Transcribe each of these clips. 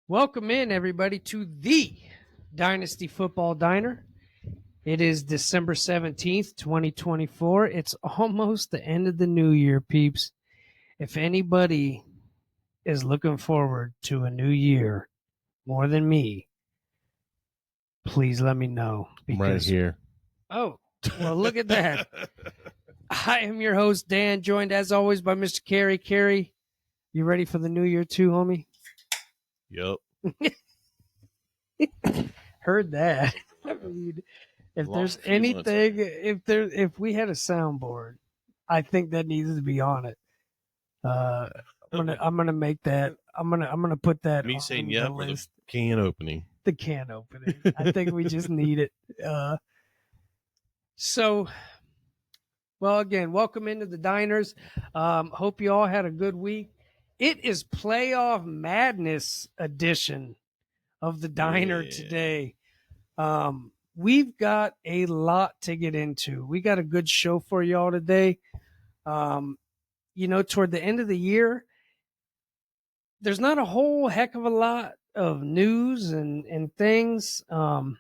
Welcome in, everybody, to the Dynasty Football Diner. It is December 17th, 2024. It's almost the end of the new year, peeps. If anybody is looking forward to a new year more than me, please let me know. I'm right here. Oh, well, look at that. I am your host, Dan, joined as always by Mr. Carey. Carey, you ready for the new year too, homie? Yep. Heard that. I mean, if there's anything, if we had a soundboard, I think that needs to be on it. I'm gonna make that. I'm gonna put that Me on saying the yep or the list. can opening. The can opening. I think we just need it. So, well, again, welcome into the diners. Hope you all had a good week. It is playoff madness edition of the diner today. We've got a lot to get into. We got a good show for y'all today. Toward the end of the year, there's not a whole heck of a lot of news and things. Not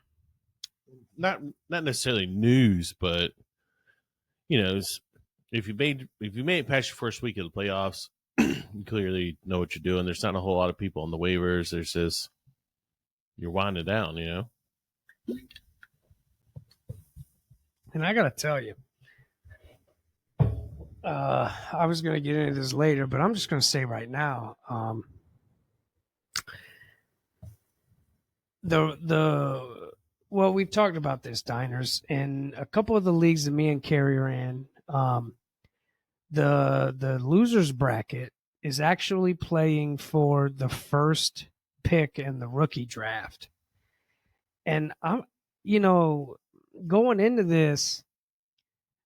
necessarily news, but if you made it past your first week of the playoffs, you clearly know what you're doing. There's not a whole lot of people on the waivers. There's just you're winding down, And I gotta tell you, I was gonna get into this later, but I'm just gonna say right now, well, we've talked about this diners and a couple of the leagues that me and Carrie are in. The losers bracket is actually playing for the first pick in the rookie draft, and I'm, going into this,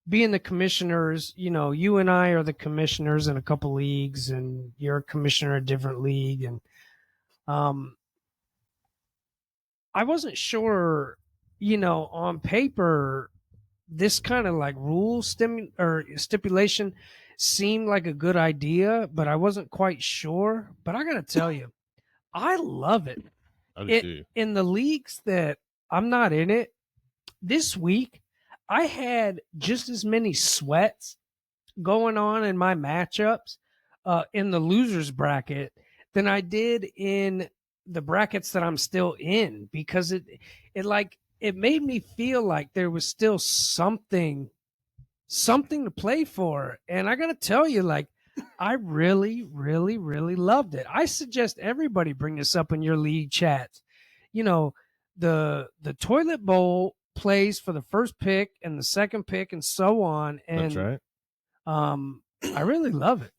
being the commissioners, you and I are the commissioners in a couple leagues, and you're a commissioner in a different league, and I wasn't sure, on paper, this kind of like stipulation seemed like a good idea, but I wasn't quite sure. But I gotta tell you, I love it. I do too. In the leagues that I'm not in it this week, I had just as many sweats going on in my matchups in the losers bracket than I did in the brackets that I'm still in, because it made me feel like there was still something to play for. And I got to tell you, like, I really, really, really loved it. I suggest everybody bring this up in your league chats. The toilet bowl plays for the first pick and the second pick and so on. And that's right. I really love it.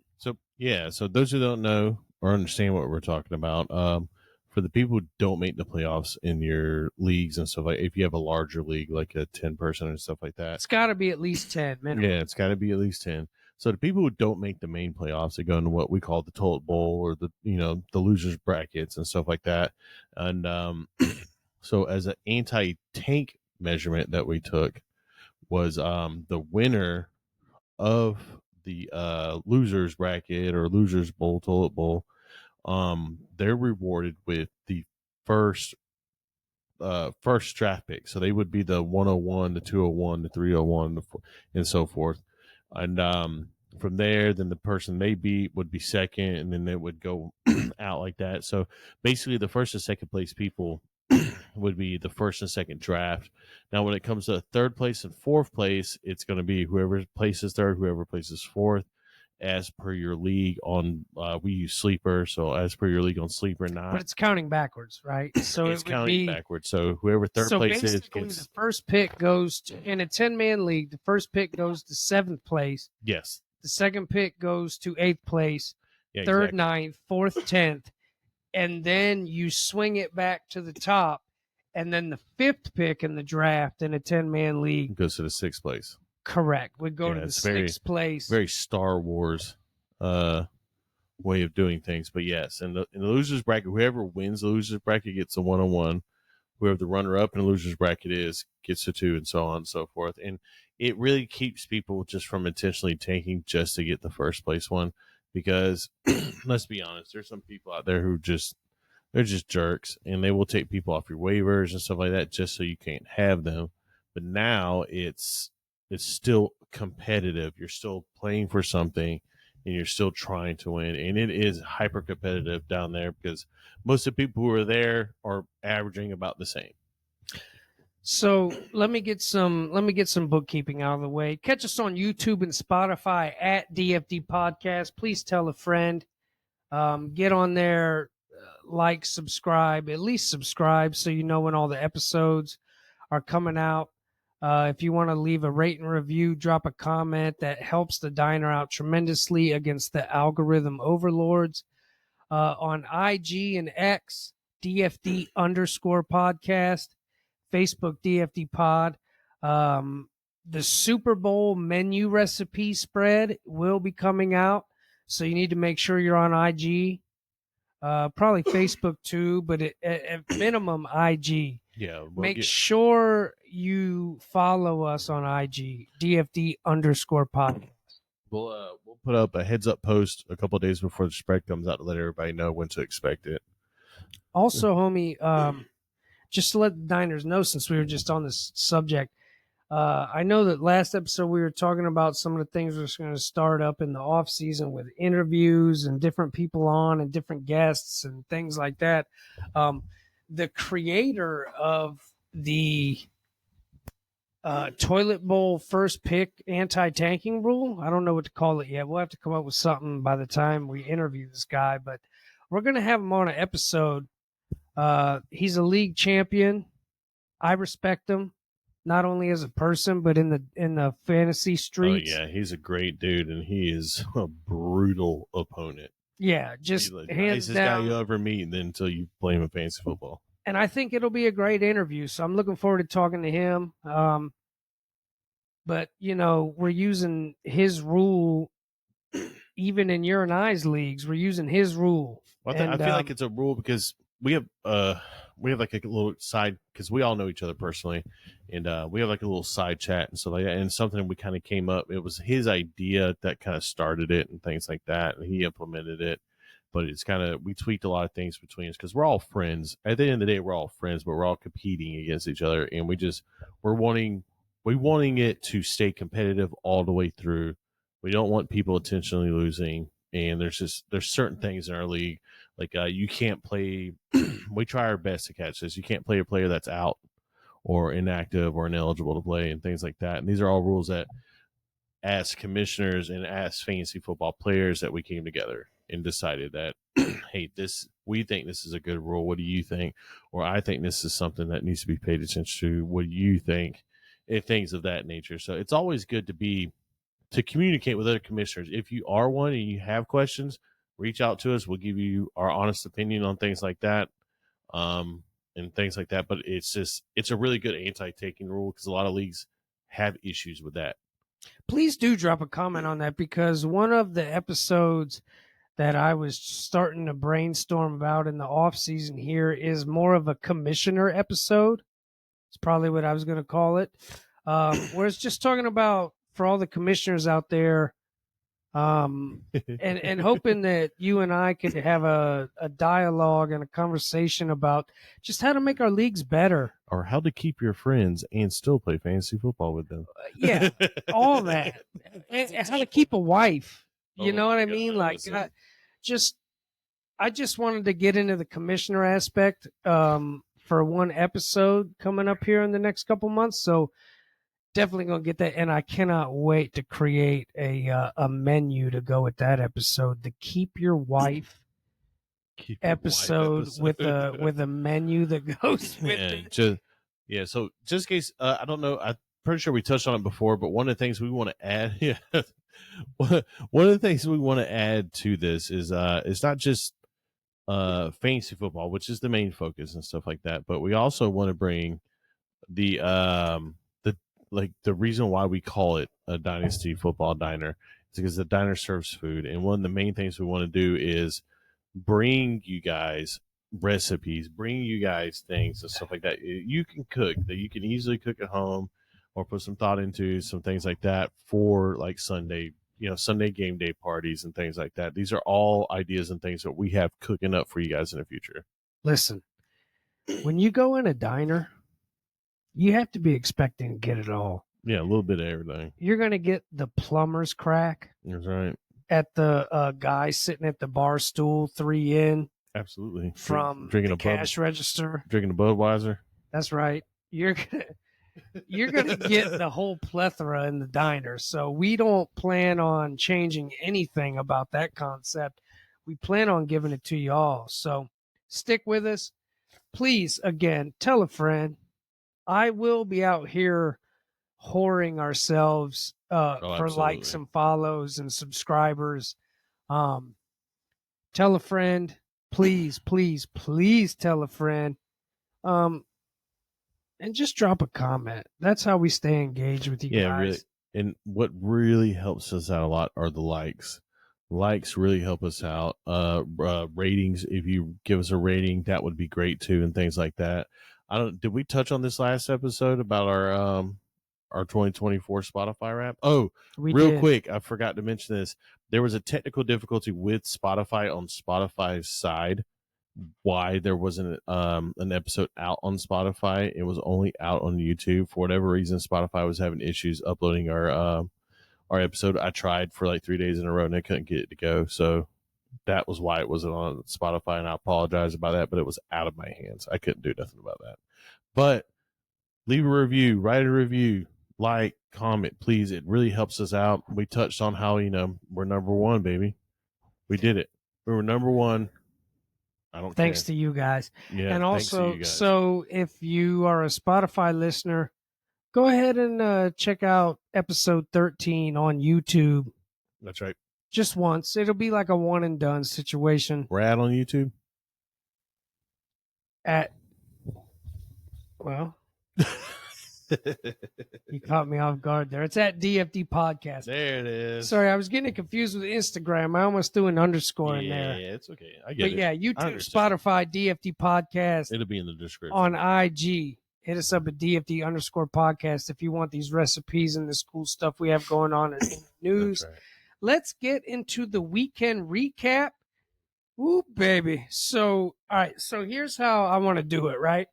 So those who don't know or understand what we're talking about, for the people who don't make the playoffs in your leagues and stuff, like if you have a larger league, like a 10-person and stuff like that, it's got to be at least 10 minimum. Yeah, it's got to be at least 10. So the people who don't make the main playoffs, they go into what we call the toilet bowl or the losers brackets and stuff like that. And so as an anti-tank measurement that we took was the winner of the losers bracket or losers bowl, toilet bowl, they're rewarded with the first draft pick. So they would be the 101, the 201, the 301, and so forth. And from there, then the person they beat would be second, and then it would go out like that. So basically, the first and second place people would be the first and second draft. Now, when it comes to third place and fourth place, it's going to be whoever places third, whoever places fourth, as per your league on we use Sleeper. So as per your league on Sleeper, not. But it's counting backwards, right? So it's counting backwards. So whoever third place is gets, the first pick goes to, in a 10-man league, the first pick goes to 7th place. Yes. The second pick goes to 8th place. Yeah, third, exactly. 9th, 4th, 10th. And then you swing it back to the top. And then the 5th pick in the draft in a 10-man league goes to the 6th place. Correct. Would go to the 6th place. Very Star Wars way of doing things. But yes, in the losers bracket, whoever wins the losers bracket gets a 101. Whoever the runner-up in the losers bracket is gets a 2, and so on and so forth. And it really keeps people just from intentionally tanking just to get the first place one, because let's be honest, there's some people out there who just they're just jerks, and they will take people off your waivers and stuff like that just so you can't have them. But now it's still competitive. You're still playing for something, and you're still trying to win, and it is hyper competitive down there because most of the people who are there are averaging about the same. So let me get some bookkeeping out of the way. Catch us on YouTube and Spotify at DFD Podcast. Please tell a friend. Get on there, like, subscribe, at least subscribe so you know when all the episodes are coming out. If you want to leave a rate and review, drop a comment. That helps the diner out tremendously against the algorithm overlords. On IG and X, DFD underscore podcast, Facebook DFD pod. The Super Bowl menu recipe spread will be coming out, so you need to make sure you're on IG. Probably Facebook too, but at minimum IG. Yeah, Make sure you follow us on IG, DFD underscore podcast. we'll put up a heads up post a couple of days before the spread comes out to let everybody know when to expect it. Also, homie, just to let the diners know, since we were just on this subject, I know that last episode we were talking about some of the things we're going to start up in the off season with interviews and different people on and different guests and things like that. The creator of the toilet bowl first pick anti-tanking rule, I don't know what to call it yet. We'll have to come up with something by the time we interview this guy, but we're going to have him on an episode. He's a league champion. I respect him, not only as a person, but in the fantasy streets. Oh yeah, he's a great dude, and he is a brutal opponent. Yeah, just he's hands the nicest down. guy you'll ever meet until you play him in fantasy football. And I think it'll be a great interview, so I'm looking forward to talking to him. But we're using his rule, even in your and I's leagues. We're using his rule. Well, I feel like it's a rule because we have like a little side, because we all know each other personally, and we have like a little side chat and stuff like that. And something we kind of came up. It was his idea that kind of started it and things like that, and he implemented it. But it's kind of, we tweaked a lot of things between us because we're all friends. At the end of the day, we're all friends, but we're all competing against each other, and we're wanting it to stay competitive all the way through. We don't want people intentionally losing, and there's certain things in our league, like you can't play. We try our best to catch this. You can't play a player that's out or inactive or ineligible to play and things like that. And these are all rules that, as commissioners and as fantasy football players, that we came together and decided that, hey, we think this is a good rule. What do you think? Or I think this is something that needs to be paid attention to. What do you think? And things of that nature. So it's always good to communicate with other commissioners. If you are one and you have questions, reach out to us. We'll give you our honest opinion on things like that, and things like that. But it's a really good anti-taking rule because a lot of leagues have issues with that. Please do drop a comment on that, because one of the episodes that I was starting to brainstorm about in the off season here is more of a commissioner episode. It's probably what I was going to call it. Where it's just talking about, for all the commissioners out there, and hoping that you and I could have a dialogue and a conversation about just how to make our leagues better, or how to keep your friends and still play fantasy football with them. Yeah, all that, and how to keep a wife. You know what I mean? Like, I just wanted to get into the commissioner aspect for one episode coming up here in the next couple months. So definitely gonna get that, and I cannot wait to create a menu to go with that episode. The Keep Your Wife episode with a menu that goes with it. So just in case, I don't know, I'm pretty sure we touched on it before, but one of the things we want to add, one of the things we want to add to this is it's not just fantasy football, which is the main focus and stuff like that, but we also want to bring the reason why we call it a Dynasty Football Diner is because the diner serves food, and one of the main things we want to do is bring you guys recipes, bring you guys things and stuff like that you can cook, that you can easily cook at home or put some thought into, some things like that for like Sunday game day parties and things like that. These are all ideas and things that we have cooking up for you guys in the future. Listen, when you go in a diner, you have to be expecting to get it all. Yeah, a little bit of everything. You're going to get the plumber's crack That's right. at the guy sitting at the bar stool, 3 in Absolutely. from Drinking the a cash register. drinking a Budweiser. That's right. You're gonna get the whole plethora in the diner. So we don't plan on changing anything about that concept. We plan on giving it to you all. So stick with us. Please, again, tell a friend. I will be out here whoring ourselves for likes Absolutely. and follows and subscribers. Um, tell a friend. Please, please, please tell a friend. And just drop a comment. That's how we stay engaged with you Yeah, guys. really. And what really helps us out a lot are the likes. Likes really help us out. Ratings, if you give us a rating, that would be great too, and things like that. Did we touch on this last episode about our 2024 Spotify wrap? Oh, We real did. quick, I forgot to mention this. There was a technical difficulty with Spotify on Spotify's side. Why there wasn't an episode out on Spotify? It was only out on YouTube. For whatever reason, Spotify was having issues uploading our episode. I tried for like 3 days in a row and I couldn't get it to go. So that was why it wasn't on Spotify, and I apologize about that, but it was out of my hands. I couldn't do nothing about that. But leave a review, write a review, like, comment, please. It really helps us out. We touched on how, we're number one, baby. We did it. We were number one. I don't Thanks care. to you guys. Yeah, And thanks to also, you guys. so if you are a Spotify listener, go ahead and check out episode 13 on YouTube That's right. just once. It'll be like a one and done situation. We're out on YouTube. Well, you caught me off guard there. It's at DFD Podcast. There it is. Sorry, I was getting confused with Instagram. I almost threw an underscore in there. Yeah, it's okay. I get But it. yeah, YouTube, Spotify, DFD Podcast. It'll be in the description. On IG. Hit us up at DFD_podcast if you want these recipes and this cool stuff we have going on in the news. That's right. Let's get into the weekend recap. Ooh, baby. So, all right. So here's how I want to do it, right?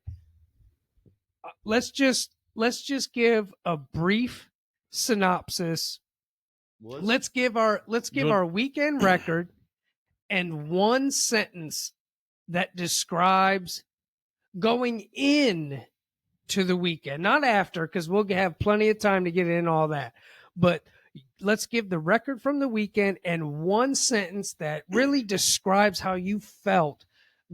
Let's just give a brief synopsis. Let's give our weekend record and one sentence that describes going in to the weekend, not after, because we'll have plenty of time to get in all that. But let's give the record from the weekend and one sentence that really describes how you felt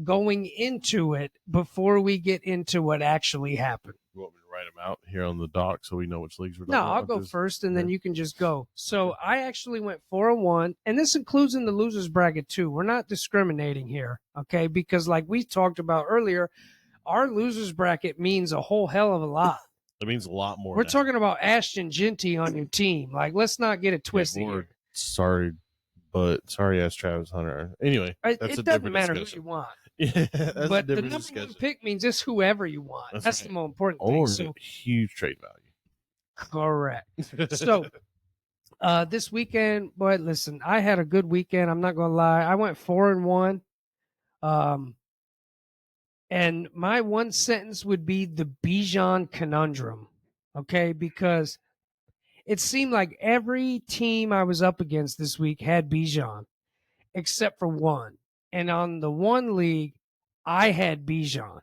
going into it before we get into what actually happened. You want me to write them out here on the doc so we know which leagues we're talking No, about? I'll go first, and then you can just go. So I actually went 4-1, and this includes in the losers bracket too. We're not discriminating here, okay? Because like we talked about earlier, our losers bracket means a whole hell of a lot. It means a lot more. We're talking about Ashton Genty on your team. Like, let's not get it twisted. Yeah, sorry ass Travis Hunter. Anyway, it doesn't matter who you want. Yeah, but the number one pick means it's whoever you want. That's right. The most important thing. So, huge trade value. Correct. So this weekend, boy, listen, I had a good weekend. I'm not gonna lie. I went 4-1. And my one sentence would be the Bijan conundrum. Okay, because it seemed like every team I was up against this week had Bijan, except for one. And on the one league, I had Bijan.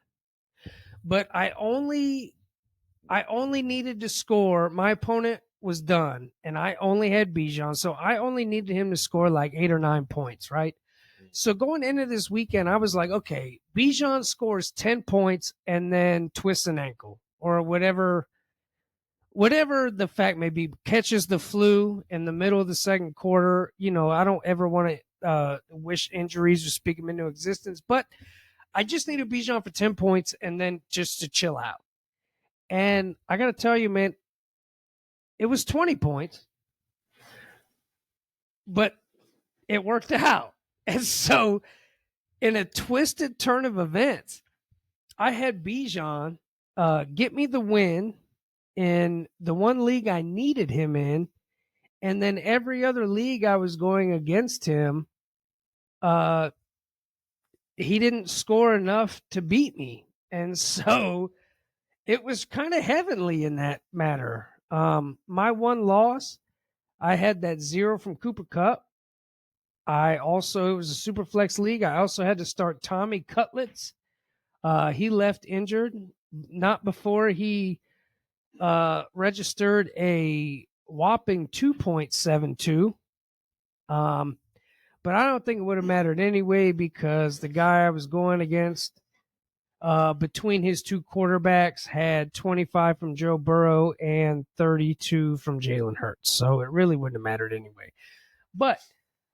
But I only needed to score. My opponent was done, and I only had Bijan. So I only needed him to score like 8 or 9 points, right? So going into this weekend, I was like, okay, Bijan scores 10 points and then twists an ankle or whatever the fact may be, catches the flu in the middle of the second quarter. You know, I don't ever want to wish injuries or speak them into existence, but I just needed Bijan for 10 points and then just to chill out. And I got to tell you, man, it was 20 points, but it worked out. And so in a twisted turn of events, I had Bijan get me the win in the one league I needed him in. And then every other league I was going against him, he didn't score enough to beat me. And so it was kind of heavenly in that matter. My one loss, I had that 0 from Cooper Cup. It was a super flex league. I also had to start Tommy Cutlets. He left injured not before he registered a whopping 2.72. But I don't think it would have mattered anyway because the guy I was going against between his two quarterbacks had 25 from Joe Burrow and 32 from Jalen Hurts. So it really wouldn't have mattered anyway. But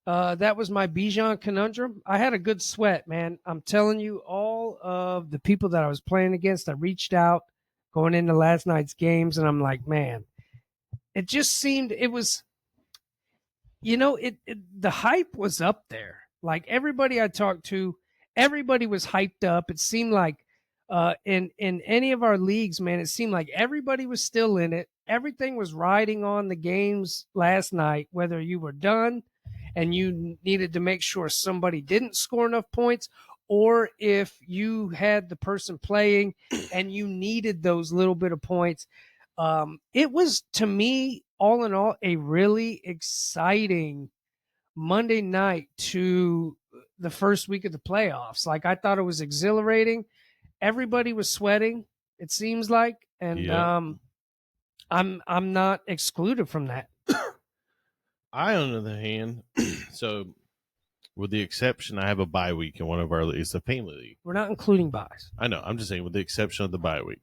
that was my Bijan conundrum. I had a good sweat, man. I'm telling you, all of the people that I was playing against, I reached out going into last night's games, and I'm like, man, it just seemed it was, the hype was up there. Like everybody I talked to, everybody was hyped up. It seemed like in any of our leagues, man, it seemed like everybody was still in it. Everything was riding on the games last night, whether you were done and you needed to make sure somebody didn't score enough points, or if you had the person playing and you needed those little bit of points. It was, to me, all in all, a really exciting Monday night to the first week of the playoffs. Like, I thought it was exhilarating. Everybody was sweating, it seems like, and Yep. I'm not excluded from that. I, on the other hand, so with the exception, I have a bye week in one of our leagues, the family league. We're not including buys. I know. I'm just saying, with the exception of the bye week,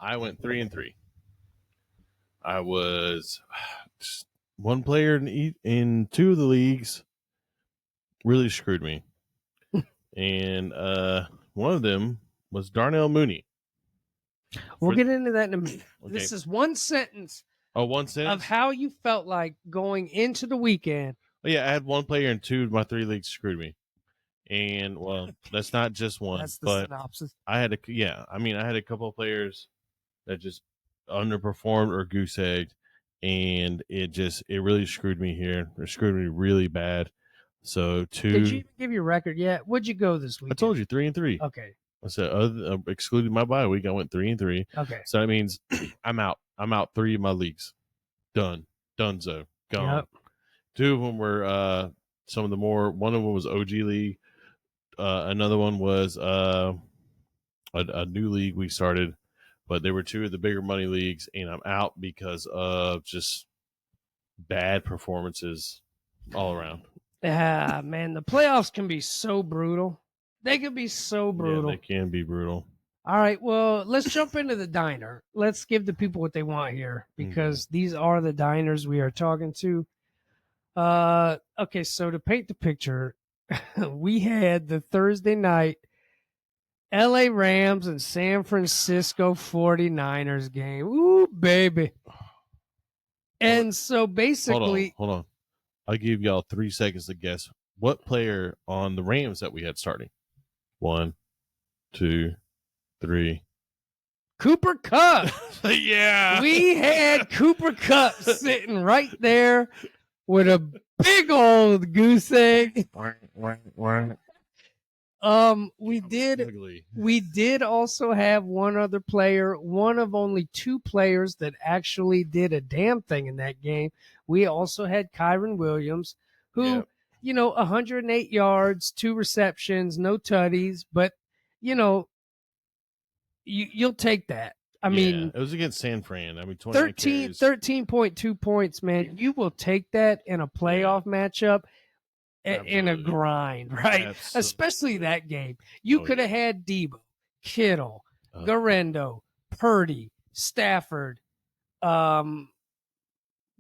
I went 3-3. I was one player in two of the leagues really screwed me, and one of them was Darnell Mooney. We'll get into that in a minute. Okay. This is one sentence one sentence of how you felt like going into the weekend. Oh, yeah, I had one player in two of my three leagues screwed me, and well, that's not just one. That's the but synopsis. I had I had a couple of players that just underperformed or goose egged, and it really screwed me here. It screwed me really bad. So Did you give your record yet? What'd you go this week? I told you 3-3. Okay. I said excluding my bye week, I went 3-3. Okay. So that means I'm out. I'm out 3 of my leagues. Donezo. Gone. Yep. 2 of them were some of the more. One of them was OG League. Another one was a new league we started, but they were 2 of the bigger money leagues, and I'm out because of just bad performances all around. Yeah, man, the playoffs can be so brutal. They can be so brutal. Yeah, they can be brutal. All right, well, let's jump into the diner. Let's give the people what they want here, because these are the diners we are talking to. Okay, so to paint the picture, we had the Thursday night LA Rams and San Francisco 49ers game. Ooh, baby. And so basically, hold on. I'll give y'all 3 seconds to guess what player on the Rams that we had starting. 1, 2, 3. Cooper Kupp. Yeah. We had Cooper Kupp sitting right there with a big old goose egg. We did also have one other player, one of only 2 players that actually did a damn thing in that game. We also had Kyren Williams, who, 108 yards, 2 receptions, no tutties, but you'll take that. I mean, it was against San Fran. I mean, 13.2 points, man. You will take that in a playoff matchup. In a grind, right? Absolutely. Especially that game. You could have had Debo, Kittle, Garendo, Purdy, Stafford.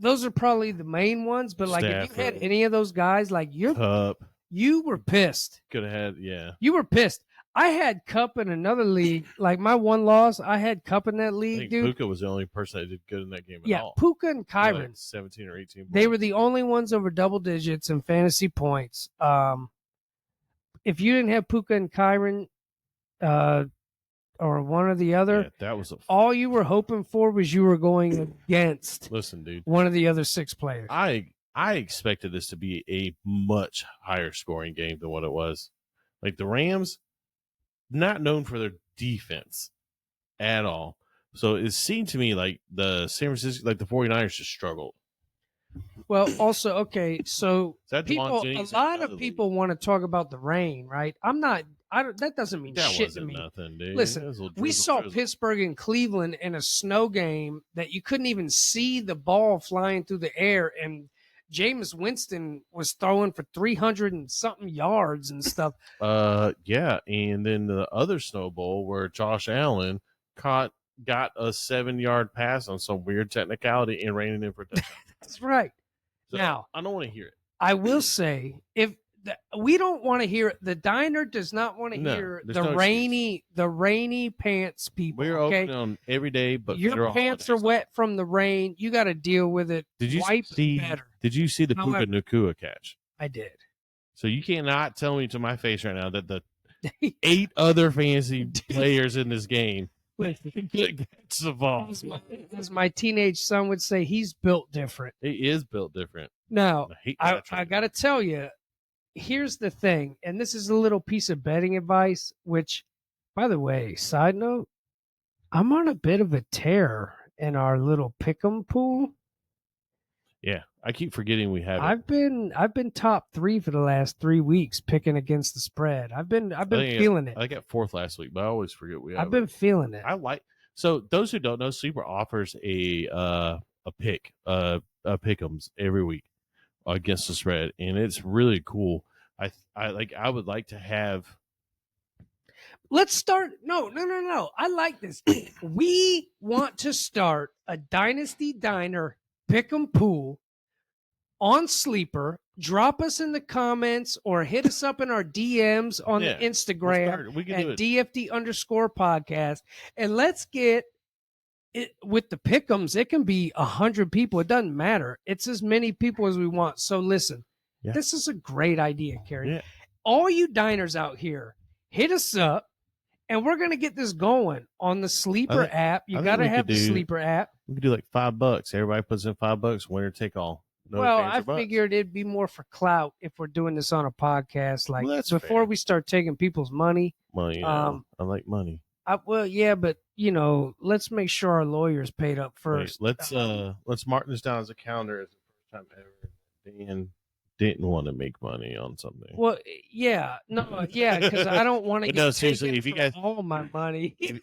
Those are probably the main ones. But like, if you had any of those guys, like you were pissed. Could have had, you were pissed. I had Kupp in another league. Like my one loss, I had Kupp in that league, dude. Puka was the only person that did good in that game at all. Yeah, Puka and Kyren. Like 17 or 18 points. They were the only ones over double digits in fantasy points. If you didn't have Puka and Kyren, or one or the other, that was all you were hoping for was you were going against one of the other 6 players. I expected this to be a much higher scoring game than what it was. Like the Rams, not known for their defense at all. So it seemed to me like the San Francisco, like the 49ers just struggled. Well, also, okay, so Is that people, Devon a Jennings lot in of another people want to talk about the rain, right? I'm not. I don't. That doesn't mean league? That shit to wasn't me. nothing, dude. Listen, That was a little we drizzle, saw drizzle. Pittsburgh and Cleveland in a snow game that you couldn't even see the ball flying through the air, and Jameis Winston was throwing for 300 and something yards and stuff. Yeah, and then the other Snow Bowl where Josh Allen got a 7-yard pass on some weird technicality and ran it in for a touchdown. That's right. So Now, I don't want to hear it. I will say, if we don't want to hear it, the diner does not want to No, hear there's the no rainy pants people. We're okay, open on every day, but your federal pants are holidays. wet from the rain. You got to deal with it. Did you Wipe see? better. Did you see the Puka However- Nakua catch? I did. So you cannot tell me to my face right now that the 8 other fantasy players in this game get catch the ball. As my teenage son would say, he's built different. It is built different. Now, I hate I that. got to tell you, here's the thing, and this is a little piece of betting advice, which, by the way, side note, I'm on a bit of a tear in our little pick'em pool. Yeah, I keep forgetting we have it. I've been top 3 for the last 3 weeks picking against the spread. I've been feeling it. I got 4th last week, but I always forget we have I've been it. feeling it. I like. So those who don't know, Sleeper offers a pick'ems every week against the spread, and it's really cool. I would like to have. Let's start. No. I like this. We want to start a Dynasty Diner pick'em pool on Sleeper. Drop us in the comments or hit us up in our DMs on the Instagram We can at do it. DFD_podcast, and let's get it with the pick'ems. It can be 100 people. It doesn't matter. It's as many people as we want. So listen, This is a great idea, Kerry. Yeah. All you diners out here, hit us up, and we're gonna get this going on the Sleeper app. You got to have the Sleeper app. We could do like $5. Everybody puts in $5. Winner take all. No Well, fans I or bucks. figured it'd be more for clout if we're doing this on a podcast. Like Well, that's before fair. we start taking people's money. Money. I like money. Well, yeah, but let's make sure our lawyers paid up first. Wait, let's mark this down as a calendar as the first time ever Dan didn't want to make money on something. Well, yeah, no, yeah, because I don't want to But get no, seriously, taken if you from guys- all my money. If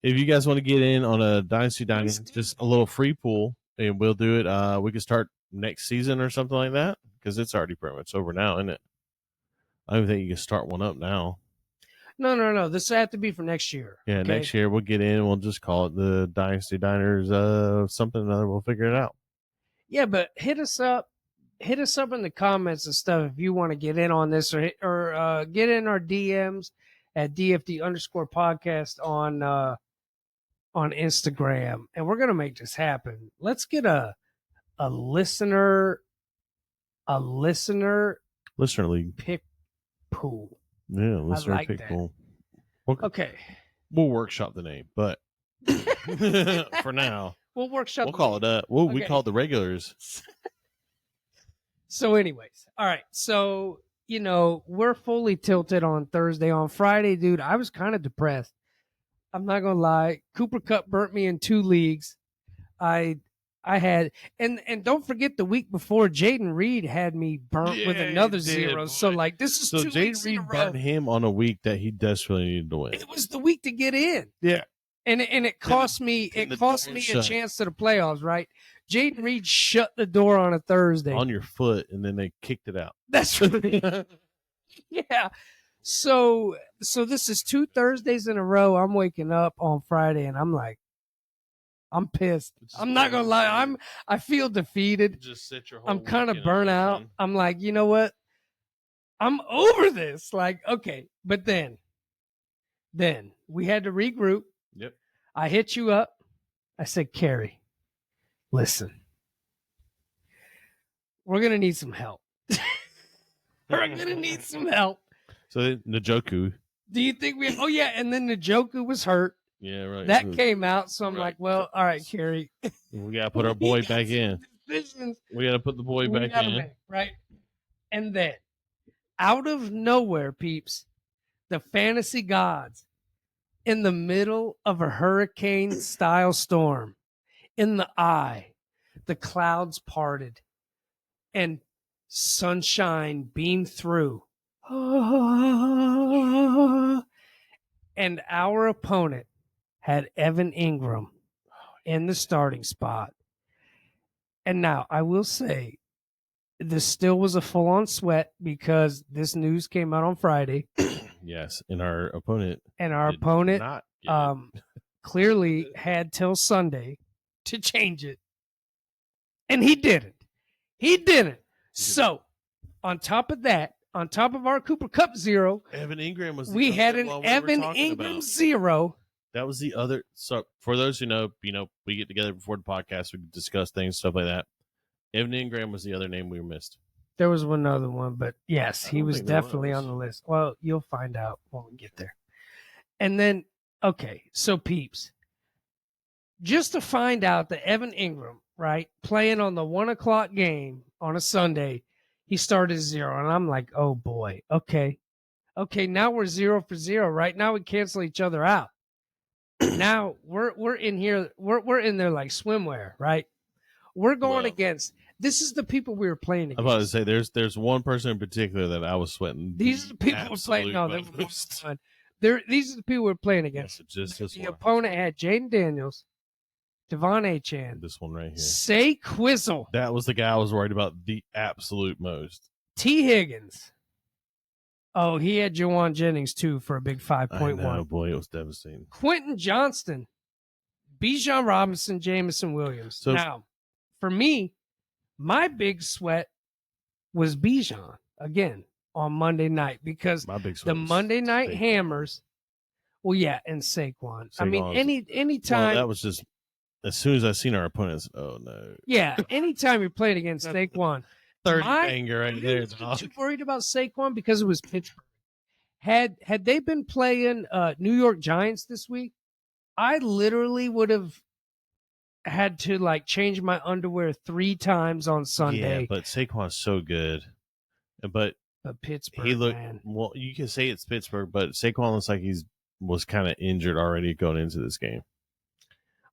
you guys want to get in on a Dynasty Dining, just a little free pool, and we'll do it. We can start next season or something like that because it's already pretty much over now, isn't it? I don't think you can start one up now. No. This has to be for next year. Yeah, okay? next year we'll get in. And we'll just call it the Dynasty Diners. Something or another. We'll figure it out. Yeah, but hit us up in the comments and stuff if you want to get in on this or get in our DMs at DFD_podcast on Instagram, and we're gonna make this happen. Let's get a listener League. pick pool. Yeah, listener like pick that. pool. Okay, We'll workshop the name, but for now, we'll workshop. we'll call it up. We Okay. call it the regulars. So, anyways, all right. So, we're fully tilted on Thursday. On Friday, dude, I was kind of depressed. I'm not gonna lie. Cooper Cup burnt me in 2 leagues. I had, and don't forget the week before, Jaden Reed had me burnt with Yeah, another he did, 0. boy. So, like, this is So 2 Jay weeks in a Reed row. burned him on a week that he desperately needed to win. It was the week to get in. Yeah. And it cost me and the a door shut. chance to the playoffs, right? Jaden Reed shut the door on a Thursday. On your foot, and then they kicked it out. That's right. Yeah. So this is 2 Thursdays in a row. I'm waking up on Friday and I'm like, I'm pissed. I'm not gonna lie. I feel defeated. Just sit your whole I'm kind of weekend burnt on out. this, I'm like, you know what? I'm over this. Like, okay. But then we had to regroup. Yep. I hit you up. I said, Carrie, listen, we're gonna need some help. We're gonna need some help. So then Njoku. Do you think we? Oh yeah, and then Njoku was hurt. Yeah, right. That came out, so I'm Right. like, well, all right, Carrie. We gotta put our boy back in. Decisions We gotta put the boy we back gotta in. make, right? And then Out of nowhere, peeps, the fantasy gods, in the middle of a hurricane-style storm, in the eye, the clouds parted, and sunshine beamed through. And our opponent had Evan Ingram in the starting spot. And now I will say this still was a full-on sweat because this news came out on Friday. Yes, and our opponent Did not get it. Clearly had till Sunday to change it. And he didn't. So, on top of that, on top of our Cooper Cup 0, Evan Ingram was. We had an Evan Ingram 0. That was the other. So for those who know, we get together before the podcast, we discuss things, stuff like that. Evan Ingram was the other name we missed. There was one other one, but yes, he was definitely was. on the list. Well, you'll find out when we get there. And then, okay, so peeps, just to find out that Evan Ingram, right, playing on the 1:00 game on a Sunday, he started 0. And I'm like, oh boy, okay, now we're 0 for 0. Right now we cancel each other out. Now we're in here, we're in there like swimwear, right? We're going against. This is the people we were playing against. I'm about to say there's one person in particular that I was sweating. These are the people we're playing. No, these are the people we're playing against. Yes, just this the one. opponent had Jaden Daniels, Devon Achane, This one right here. Say Quizzle, That was the guy I was worried about the absolute most. T. Higgins. Oh, he had Jawan Jennings too for a big 5.1. Oh boy, it was devastating. Quentin Johnston, Bijan Robinson, Jamison Williams. So- now, for me, my big sweat was Bijan again on Monday night because My big the sweat was Monday night Saquon. hammers. Well, yeah, and Saquon. I mean, Saquon's- any Well, time. that was just as soon as I seen our opponents. Oh no! Yeah, anytime you're playing against Saquon. Third My- banger right I there, wasn't dog. too worried about Saquon because it was Pittsburgh. Had they been playing New York Giants this week, I literally would have had to like change my underwear 3 times on Sunday. Yeah, but Saquon's so good. But Pittsburgh, he looked man. well. You can say it's Pittsburgh, but Saquon looks like was kind of injured already going into this game.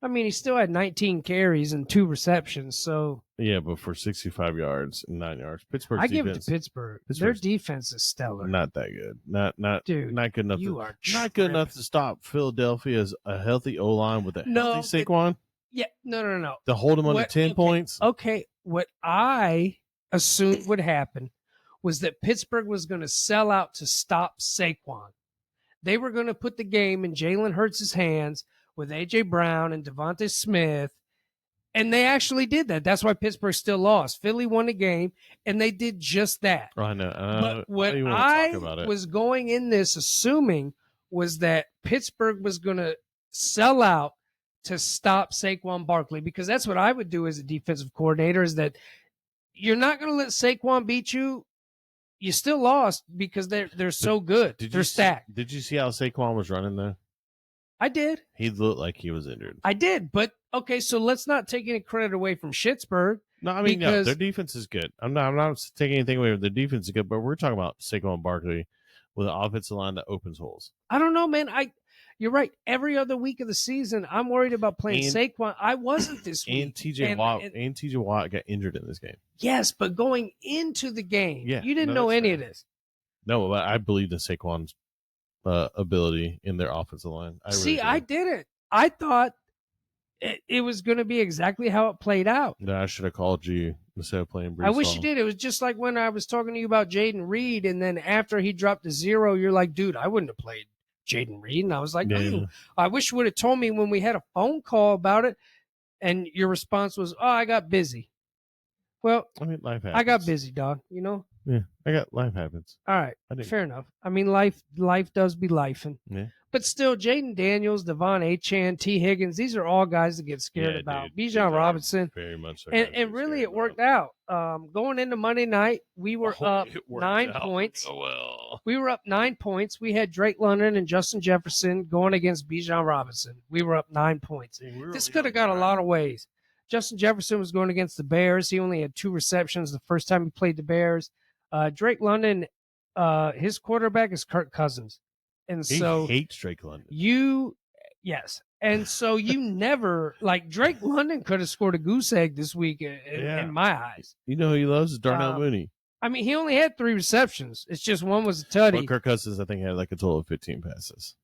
I mean, he still had 19 carries and 2 receptions, so Yeah, but for 65 yards and 9 yards, Pittsburgh's I give it defense to Pittsburgh. Their Pittsburgh's defense is stellar. not that good. Not Dude, not good enough. you are Not good enough to stop Philadelphia's a healthy O line with a No, healthy Saquon Yeah, no. to hold him under 10 points. Okay, what I assumed would happen was that Pittsburgh was going to sell out to stop Saquon. They were going to put the game in Jalen Hurts' hands with A.J. Brown and Devontae Smith, and they actually did that. That's why Pittsburgh still lost. Philly won the game, and they did just that. Oh, I know. But what don't even wanna I talk about it. was going in this assuming was that Pittsburgh was going to sell out to stop Saquon Barkley, because that's what I would do as a defensive coordinator, is that you're not going to let Saquon beat you. You still lost because they're so good. They're stacked. Did you see how Saquon was running though? I did. He looked like he was injured. I did. But, okay, so let's not take any credit away from Schittsburg. No, I mean, no, because- their defense is good. I'm not taking anything away from their defense is good, but we're talking about Saquon Barkley with an offensive line that opens holes. I don't know, man. You're right. Every other week of the season, I'm worried about playing Saquon. I wasn't this week. And TJ Watt got injured in this game. Yes, but going into the game, Yeah, you didn't no, know that's any fair. of this. No, but I believed in Saquon's ability in their offensive line. I didn't. I thought it was going to be exactly how it played out. No, I should have called you instead of playing Brees I wish Hall. you did. It was just like when I was talking to you about Jaden Reed, and then after he dropped to 0, you're like, dude, I wouldn't have played Jaden Reed. And I was like, Yeah. I wish you would have told me when we had a phone call about it, and your response was, oh, I got busy. Well, I mean, life happens. I got busy, dog, you know? Yeah, life happens. All right, I didn't- fair enough. I mean, life does be lifing. Yeah. But still, Jaden Daniels, Devon Achane, T. Higgins, these are all guys to get scared Yeah, about. dude. Bijan Robinson. Very much so. And really, it worked out. Going into Monday night, we were up 9 points. Oh, well. We were up 9 points. We had Drake London and Justin Jefferson going against Bijan Robinson. We were up 9 points. This could have gone a lot of ways. Justin Jefferson was going against the Bears. He only had 2 receptions the first time he played the Bears. Drake London his quarterback is Kirk Cousins, and He so hates Drake London. yes, and so you never like Drake London could have scored a goose egg this week Yeah. in my eyes. You know who he loves is Darnell Mooney. I mean, he only had 3 receptions. It's just one was a But tutty. Kirk Cousins, I think, had like a total of 15 passes.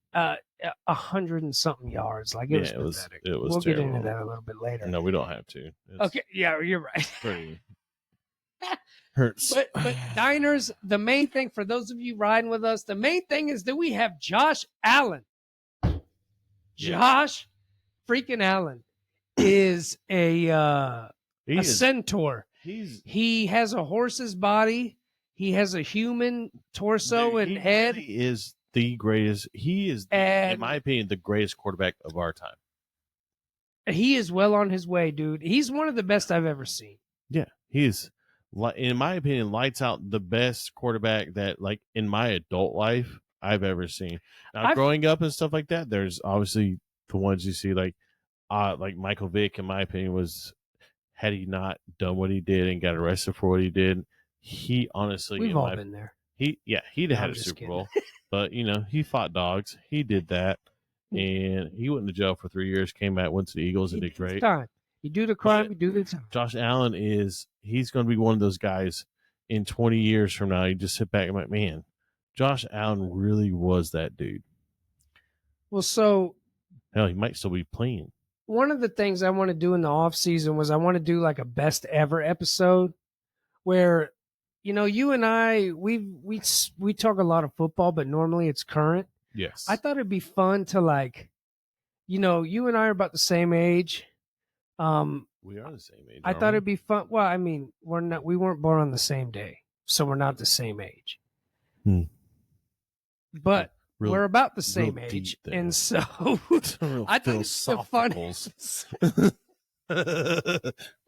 100 and something yards. Like it was pathetic. It was we'll terrible. get into that a little bit later. No, we don't have to. It's Okay, yeah, you're right. pretty hurts. But Diners, the main thing for those of you riding with us, the main thing is that we have Josh Allen. Josh freaking Allen is a centaur. He has a horse's body. He has a human torso and head. He is the greatest. He is, in my opinion, the greatest quarterback of our time. He is well on his way, dude. He's one of the best I've ever seen. Yeah, he is, in my opinion, lights out the best quarterback that, like, in my adult life I've ever seen. Now, growing up and stuff like that, there's obviously the ones you see, like Michael Vick, in my opinion, was, had he not done what he did and got arrested for what he did, he honestly, we've all been there. He'd had a Super Bowl, but he fought dogs. He did that, and he went to jail for 3 years. Came back, went to the Eagles, and did great. Time. You do the crime, you do the time. Josh Allen he's going to be one of those guys in 20 years from now. You just sit back and like, man, Josh Allen really was that dude. Well, so hell, he might still be playing. One of the things I want to do in the off season was I want to do like a best ever episode where, you and I, we talk a lot of football, but normally it's current. Yes. I thought it'd be fun to like, you and I are about the same age. We are the same age. I thought it'd be fun. Well, I mean, we weren't born on the same day, so we're not the same age. But we're about the same age, and so I think it's so fun.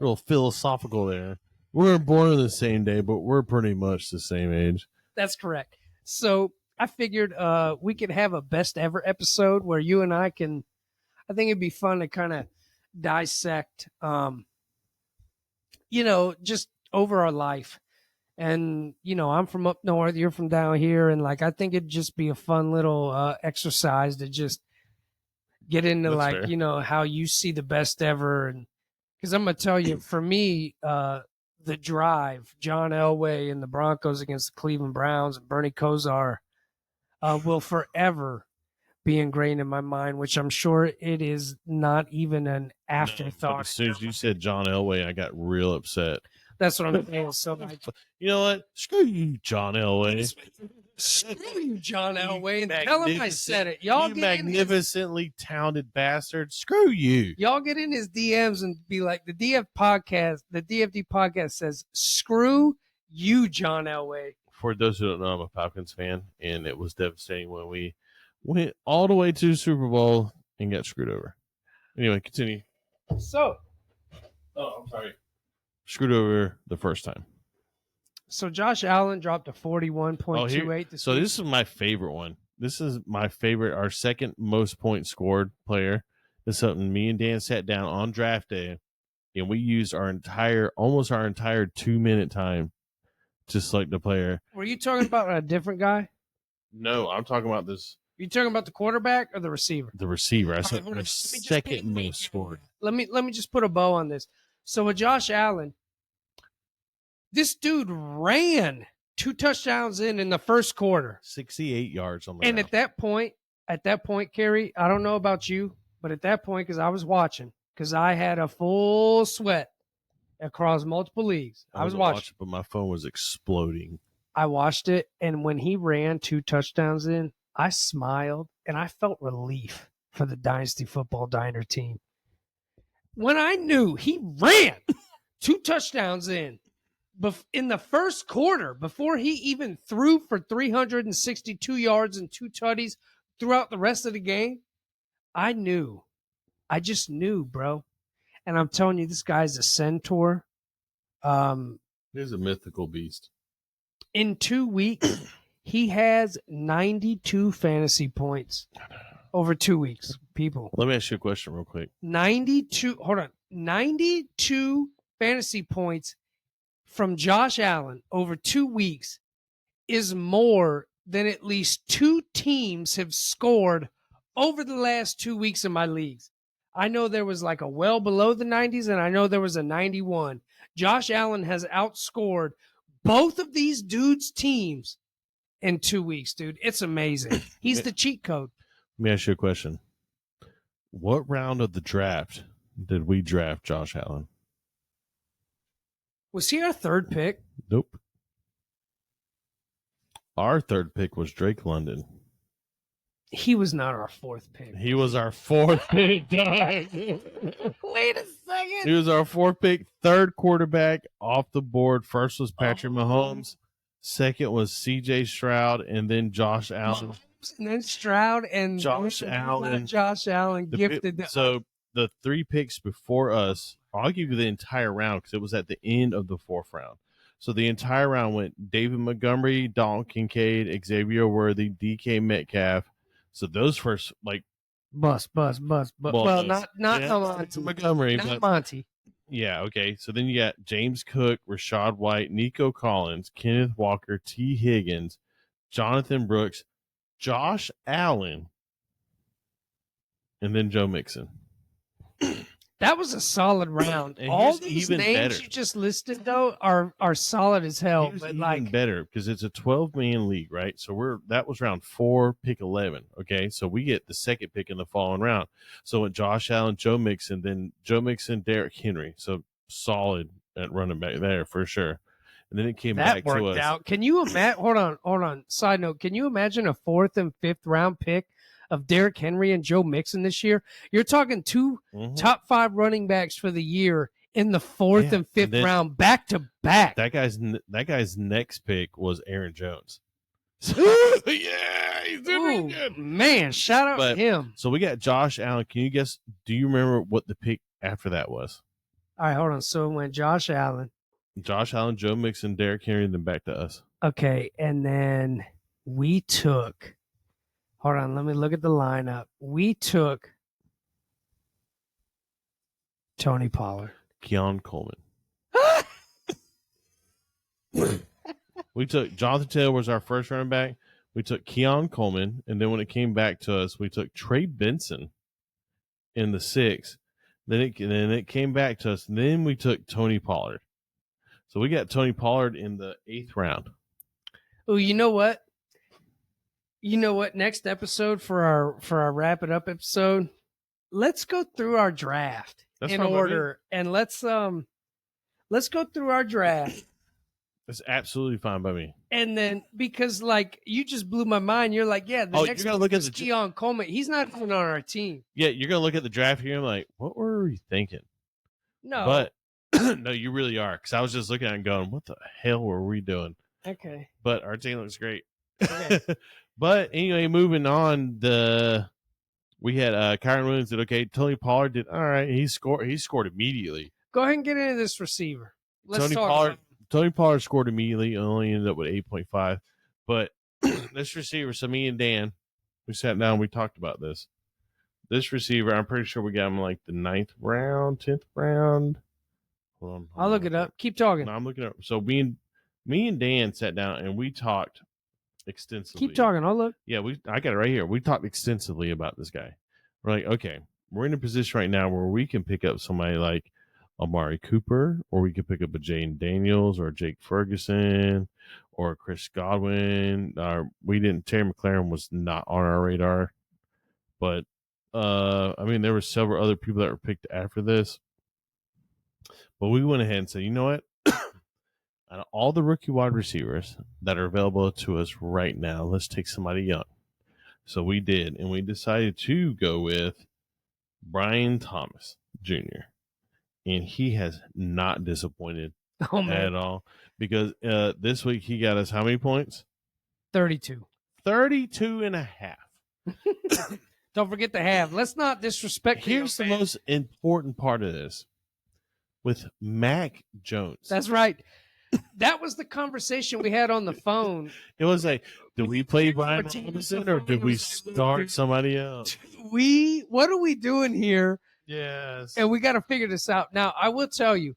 Real philosophical there. We weren't born on the same day, but we're pretty much the same age. That's correct. So I figured we could have a best ever episode where you and I can. I think it'd be fun to kind of dissect, just over our life. And, I'm from up north, you're from down here. And like, I think it'd just be a fun little exercise to just get into fair. How you see the best ever. And because I'm going to tell you, for me, the drive, John Elway and the Broncos against the Cleveland Browns and Bernie Kosar will forever be ingrained in my mind, which I'm sure it is not even an afterthought. No, as soon as you said John Elway, I got real upset. That's what I'm saying. So, you know what? Screw you, John Elway. Screw you, John Elway, and tell him I said it. Y'all you magnificently talented bastard. Screw you. Y'all get in his DMs and be like, the DFD podcast says, screw you, John Elway. For those who don't know, I'm a Falcons fan, and it was devastating when we went all the way to the Super Bowl and got screwed over. Anyway, continue. So, I'm sorry. Screwed over the first time. So Josh Allen dropped a 41.28. So this is my favorite one. This is my favorite, our second most points scored player. This is something me and Dan sat down on draft day, and we used almost our entire 2-minute time to select the player. Were you talking about a different guy? No, I'm talking about this. You talking about the quarterback or the receiver? The receiver. I said our second most scored. Let me just put a bow on this. So with Josh Allen, this dude ran 2 touchdowns in the first quarter. 68 yards on the And ground. at that point, Kerry, I don't know about you, but at that point, because I was watching, because I had a full sweat across multiple leagues. I was watching. But my phone was exploding. I watched it, and when he ran 2 touchdowns in, I smiled, and I felt relief for the Dynasty Football Diner team. When I knew he ran 2 touchdowns in the first quarter, before he even threw for 362 yards and 2 tutties throughout the rest of the game, I knew. I just knew, bro. And I'm telling you, this guy's a centaur. He's a mythical beast. In 2 weeks, he has 92 fantasy points over 2 weeks, people. Let me ask you a question real quick. 92 fantasy points from Josh Allen over 2 weeks is more than at least 2 teams have scored over the last 2 weeks in my leagues. I know there was like a well below the 90s, and I know there was a 91. Josh Allen has outscored both of these dudes' teams in 2 weeks, dude. It's amazing. He's the cheat code. Let me ask you a question. What round of the draft did we draft Josh Allen? Was he our 3rd pick? Nope. Our 3rd pick was Drake London. He was not our 4th pick. He was our 4th pick. Wait a second. He was our 4th pick, 3rd quarterback off the board. First was Patrick Mahomes. Second was C.J. Stroud, and then Josh Allen. And then Stroud and Josh Allen. Josh Allen gifted. So the 3 picks before us, I'll give you the entire round because it was at the end of the 4th round. So the entire round went David Montgomery, Dalton Kincaid, Xavier Worthy, DK Metcalf. So those first, like, bust. Well, not Monty. Montgomery, Not but Monty. yeah, okay. So then you got James Cook, Rashad White, Nico Collins, Kenneth Walker, T. Higgins, Jonathan Brooks, Josh Allen, and then Joe Mixon. That was a solid round. And all here's these even names better. you just listed though are solid as hell. Here's But even like, better because it's a 12-man league, right? So that was round 4, pick 11. Okay, so we get the 2nd pick in the following round. So with Josh Allen, Joe Mixon, then Joe Mixon, Derrick Henry. So solid at running back there for sure. And then it came that back worked to us. out. Can you imagine? Hold on. Side note: can you imagine a 4th and 5th round pick of Derrick Henry and Joe Mixon this year? You're talking 2 Mhm. top 5 running backs for the year in the 4th and 5th then round, back to back. That guy's next pick was Aaron Jones. So, yeah, he's doing Ooh, good. man, shout out But- to him. So we got Josh Allen. Can you guess? Do you remember what the pick after that was? All right, hold on. So it went Josh Allen. Josh Allen, Joe Mixon, Derrick Henry, and then back to us. Okay, and then we took. Hold on, let me look at the lineup. We took Tony Pollard. Keon Coleman. We took Jonathan Taylor was our first running back. We took Keon Coleman, and then when it came back to us, we took Trey Benson in the 6th. Then it came back to us, and then we took Tony Pollard. So we got Tony Pollard in the 8th round. Oh, you know what? Next episode for our wrap it up episode, let's go through our draft That's in fine by me. order, and let's go through our draft. That's absolutely fine by me. And then, because like you just blew my mind, you're like, yeah, the Oh, next you're gonna one look at is the Keon Coleman. He's not even on our team. Yeah, you're gonna look at the draft here and like, what were we thinking? No, But no, you really are. Because I was just looking at it and going, what the hell were we doing? okay. But our team looks great. Okay. But anyway, moving on, we had Kyron Williams did okay. Tony Pollard did all right. He scored immediately. Go ahead and get into this receiver. Let's Tony talk Pollard about him. Tony Pollard scored immediately, only ended up with 8.5. But this receiver, so me and Dan, we sat down, we talked about this. This receiver, I'm pretty sure we got him like the 9th round, 10th round. Hold on. I'll look it up. Keep talking. No, I'm looking up. So me and Dan sat down and we talked extensively. Keep talking. I'll look. Yeah, I got it right here. We talked extensively about this guy. We're like, okay, we're in a position right now where we can pick up somebody like Amari Cooper, or we could pick up a Jane Daniels or a Jake Ferguson or Chris Godwin. Terry McLaurin was not on our radar, but I mean, there were several other people that were picked after this, but we went ahead and said, you know what? Out of all the rookie wide receivers that are available to us right now, let's take somebody young. So we did, and we decided to go with Brian Thomas Jr., and he has not disappointed Oh man, at all, because this week he got us how many points? 32. 32 and a half. Don't forget the half. Let's not disrespect. Here's the most important part of this. With Mac Jones. That's right. That was the conversation we had on the phone. It was like, do we play Brian Robinson or did we start somebody else? What are we doing here? Yes. And we got to figure this out. Now, I will tell you,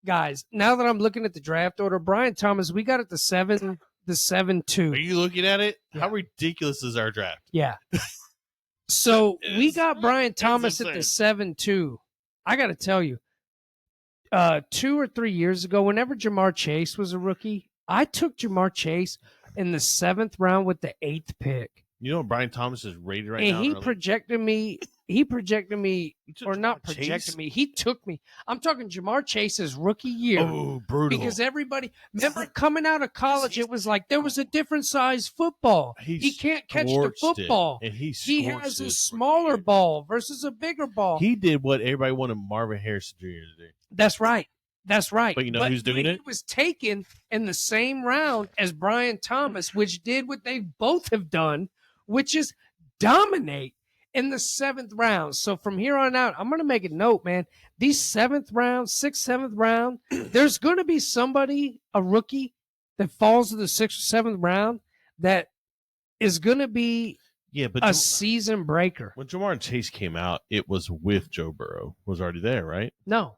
guys, now that I'm looking at the draft order, Brian Thomas, we got at the 7 the 7-2. Are you looking at it? Yeah. How ridiculous is our draft? Yeah. So It we is- got Brian it's Thomas at the insane. 7-2. I got to tell you, 2 or 3 years ago, whenever Jamar Chase was a rookie, I took Jamar Chase in the 7th round with the 8th pick. You know what Brian Thomas is rated right And now? he in our league? projected me, You took or not Jamar projected Chase? me. He took me. I'm talking Jamar Chase's rookie year. Oh, brutal. Because everybody, remember coming out of college, it was like there was a different size football. He can't catch the scorched it, football. and he He scorched has a his smaller rookie year. ball versus a bigger ball. He did what everybody wanted Marvin Harrison Jr. to do. That's right. That's right. But you know who's doing he it? was taken in the same round as Brian Thomas, which did what they both have done, which is dominate in the 7th round. So from here on out, I'm going to make a note, man. These 7th round, 6th, 7th round, there's going to be somebody, a rookie, that falls to the 6th or 7th round that is going to be Yeah, but a season breaker. when Jamar Chase came out, it was with Joe Burrow. Was already there, right? No.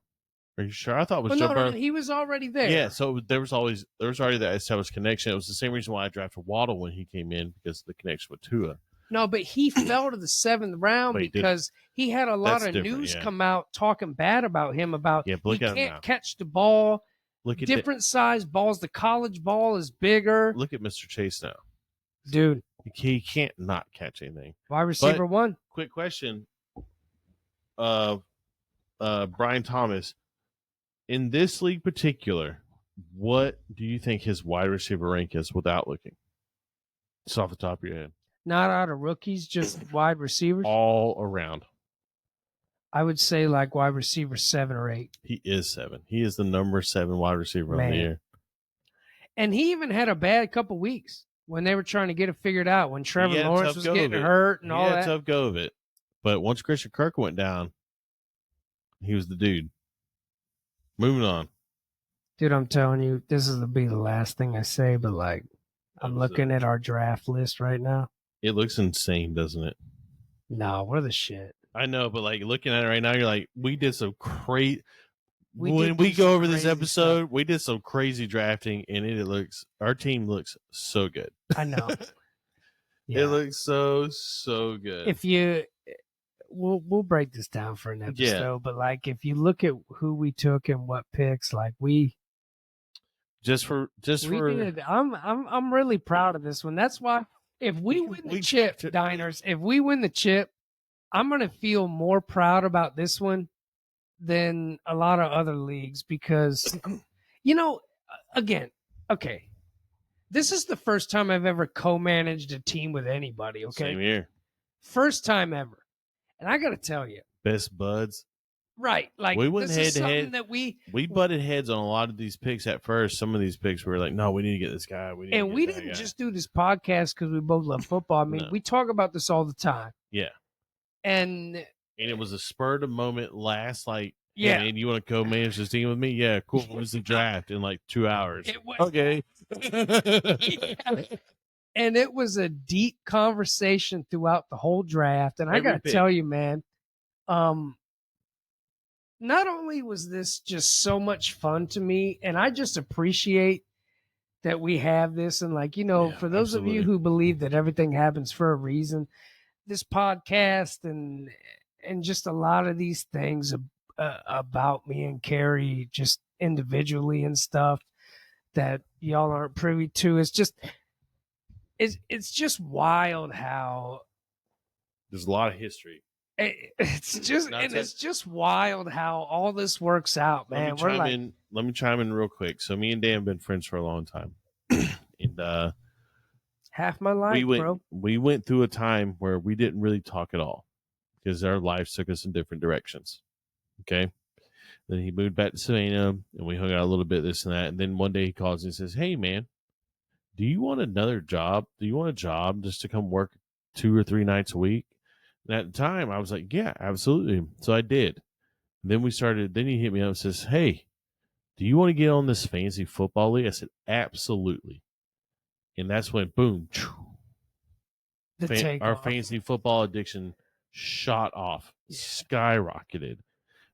Are you sure? I thought it was Well, Joe no, Burrow. no, he was already there. Yeah, so there was already that established connection. It was the same reason why I drafted Waddle when he came in, because of the connection with Tua. No, but he fell to the 7th round But he did. because he had a lot That's of different, news yeah. come out talking bad about him about Yeah, but look he at him can't now. catch the ball. Look at Different size balls. The college ball is bigger. look at Mr. Chase now. Dude, He can't not catch anything. wide receiver one. Quick question. Brian Thomas, in this league particular, what do you think his wide receiver rank is without looking? Just off the top of your head. Not out of rookies, just wide receivers. All around. I would say like wide receiver 7 or 8. He is 7. He is the number 7 wide receiver of Man. the year. And he even had a bad couple weeks when they were trying to get it figured out, when Trevor had a Lawrence tough was go getting of it. hurt and He all had a that. tough go of it. But once Christian Kirk went down, he was the dude. Moving on. Dude, I'm telling you, this is to be the last thing I say, but like, I'm That was looking at our draft list right now. It looks insane, doesn't it? No, we're the shit. I know, but like looking at it right now, you're like, we did some crazy. We When did we do go some over this crazy episode, we did some crazy drafting, and our team looks so good. I know. It Yeah. looks so good. If you, we'll break this down for an episode, but like if you look at who we took and what picks, like we did. I'm really proud of this one. That's why if we win the chip, Diners, if we win the chip, I'm gonna feel more proud about this one than a lot of other leagues because, again, okay, this is the first time I've ever co-managed a team with anybody. Okay, Same here. first time ever, and I got to tell you, Best buds. right? Like We went this is head to something head. that we butted heads on a lot of these picks at first. Some of these picks we were like, no, we need to get this guy. We didn't just do this podcast because we both love football. I mean, No. we talk about this all the time. Yeah. And And it was a spur of the moment last, like, yeah, hey, man, you want to co-manage this team with me? Yeah, cool. When's the draft? In like 2 hours. it was, Okay. and it was a deep conversation throughout the whole draft. And I Every got to pick. tell you, man, not only was this just so much fun to me, and I just appreciate that we have this. And like, Yeah, for those of you absolutely. who believe that everything happens for a reason, this podcast and just a lot of these things about me and Carrie just individually and stuff that y'all aren't privy to, it's just wild how There's a lot of history. it's just Not and to- it's just wild how all this works out, man. We're like, Let me chime in real quick. So me and Dan have been friends for a long time. And half my life, bro. we went through a time where we didn't really talk at all because our lives took us in different directions. Okay. Then he moved back to Savannah and we hung out a little bit, this and that. And then one day he calls and says, hey man, do you want another job? Do you want a job just to come work 2 or 3 nights a week? And at the time I was like, yeah, absolutely. So I did. Then he hit me up and says, hey, do you want to get on this fantasy football league? I said, absolutely. And that's when, boom, our fantasy football addiction shot off, skyrocketed.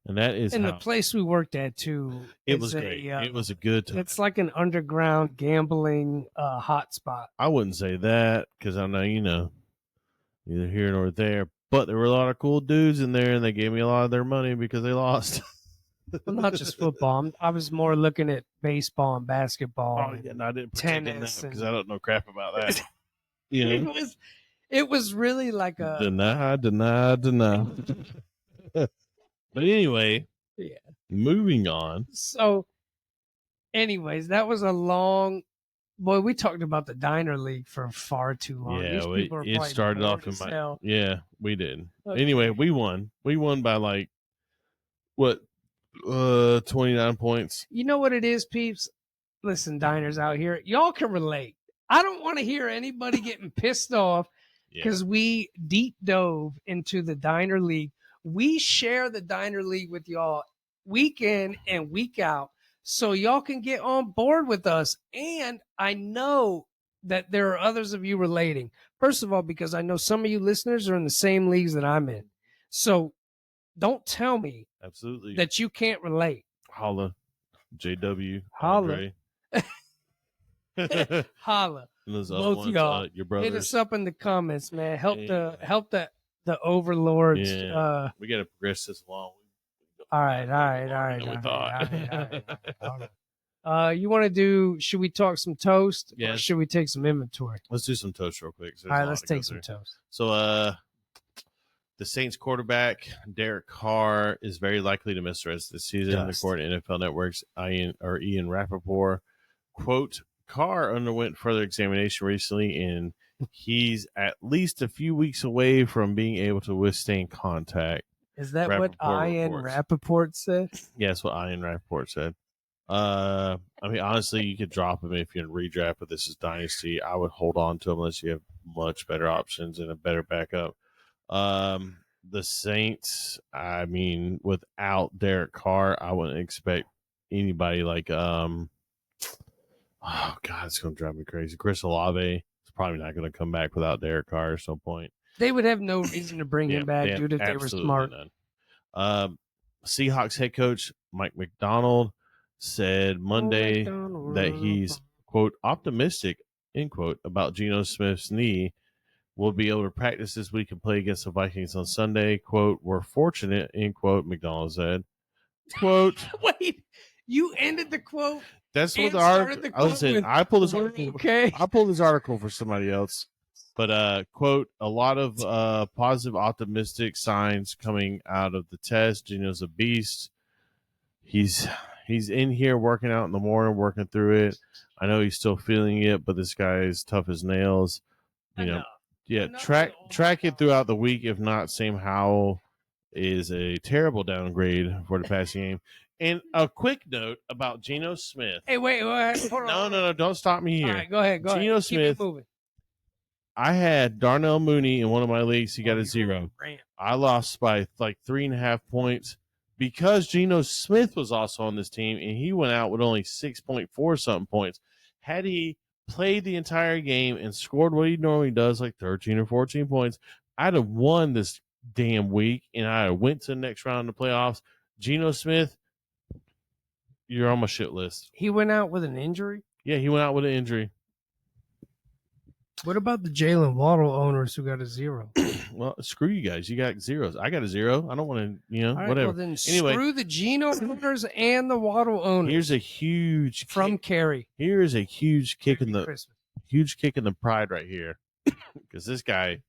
And that is And how the place we worked at too. it is was a, great. It was a good time. It's like an underground gambling hotspot. I wouldn't say that because I know, neither here nor there. But there were a lot of cool dudes in there, and they gave me a lot of their money because they lost. Well, not just football. I was more looking at baseball and basketball. Oh, yeah, no, I didn't partake in that tennis because and- I don't know crap about that. You know? It was really like a Deny. But anyway, Yeah. moving on. So, anyways, that was a long. Boy, we talked about the Diner League for far too long. Yeah, These people are it probably started bored off in as my. hell. Yeah, we did. Okay. Anyway, we won. We won by like what 29 points. You know what it is, peeps? Listen, diners out here, y'all can relate. I don't want to hear anybody getting pissed off Yeah. because we deep dove into the Diner League. We share the Diner League with y'all week in and week out so y'all can get on board with us. And I know that there are others of you relating. First of all, because I know some of you listeners are in the same leagues that I'm in. So don't tell me Absolutely. that you can't relate. Holla. JW. Holla. Andre. Holla. And those Both other ones, y'all. your Hit us brothers. up in the comments, man. Help Yeah. the overlords. Yeah. We got to progress this along. All right. Than we thought. You want to do? Should we talk some toast? Or Yes. should we take some inventory? Let's do some toast real quick. All right, let's take some toast. So, the Saints quarterback Derek Carr is very likely to miss the rest of the season, Dust. according to NFL Network's Ian Rappaport. Quote: Carr underwent further examination recently, and he's at least a few weeks away from being able to withstand contact. Is that what Rappaport Ian reports. Rappaport said? Yeah, that's what Ian Rappaport said. I mean, honestly, you could drop him if you're in redraft, but this is Dynasty. I would hold on to him unless you have much better options and a better backup. The Saints, I mean, without Derek Carr, I wouldn't expect anybody like oh god, it's gonna drive me crazy. Chris Olave is probably not gonna come back without Derek Carr at some point. They would have no reason to bring him back, dude, if they were absolutely smart. none. Seahawks head coach Mike McDonald said Monday that he's quote optimistic end quote about Geno Smith's knee. Will be able to practice this week and play against the Vikings on Sunday. Quote, we're fortunate, end quote, McDonald said. Quote. Wait, you ended the quote? That's what and the started article. the quote Listen, with, I pulled this "We're article. okay." I pulled this article for somebody else. But quote, a lot of positive, optimistic signs coming out of the test. Geno's a beast. He's in here working out in the morning, working through it. I know he's still feeling it, but this guy is tough as nails. You know. Yeah, track it throughout the week. If not, Sam Howell is a terrible downgrade for the passing game. And a quick note about Geno Smith. Hey, wait, hold on. No, don't stop me here. All right, go ahead. Geno Keep Smith. it moving. I had Darnell Mooney in one of my leagues. He got a 0. I lost by like 3.5 points because Geno Smith was also on this team, and he went out with only 6.4 something points. Had he played the entire game and scored what he normally does, like 13 or 14 points, I'd have won this damn week, and I went to the next round of the playoffs. Geno Smith, you're on my shit list. He went out with an injury? Yeah, he went out with an injury. What about the Jalen Waddle owners who got a 0? Well, screw you guys. You got zeros. I got a 0. I don't want to, All right, whatever. Well, then Anyway. screw the Geno owners and the Waddle owners. Here's a huge from Kerry. Here is a huge kick in the Christmas. pride right here, because this guy,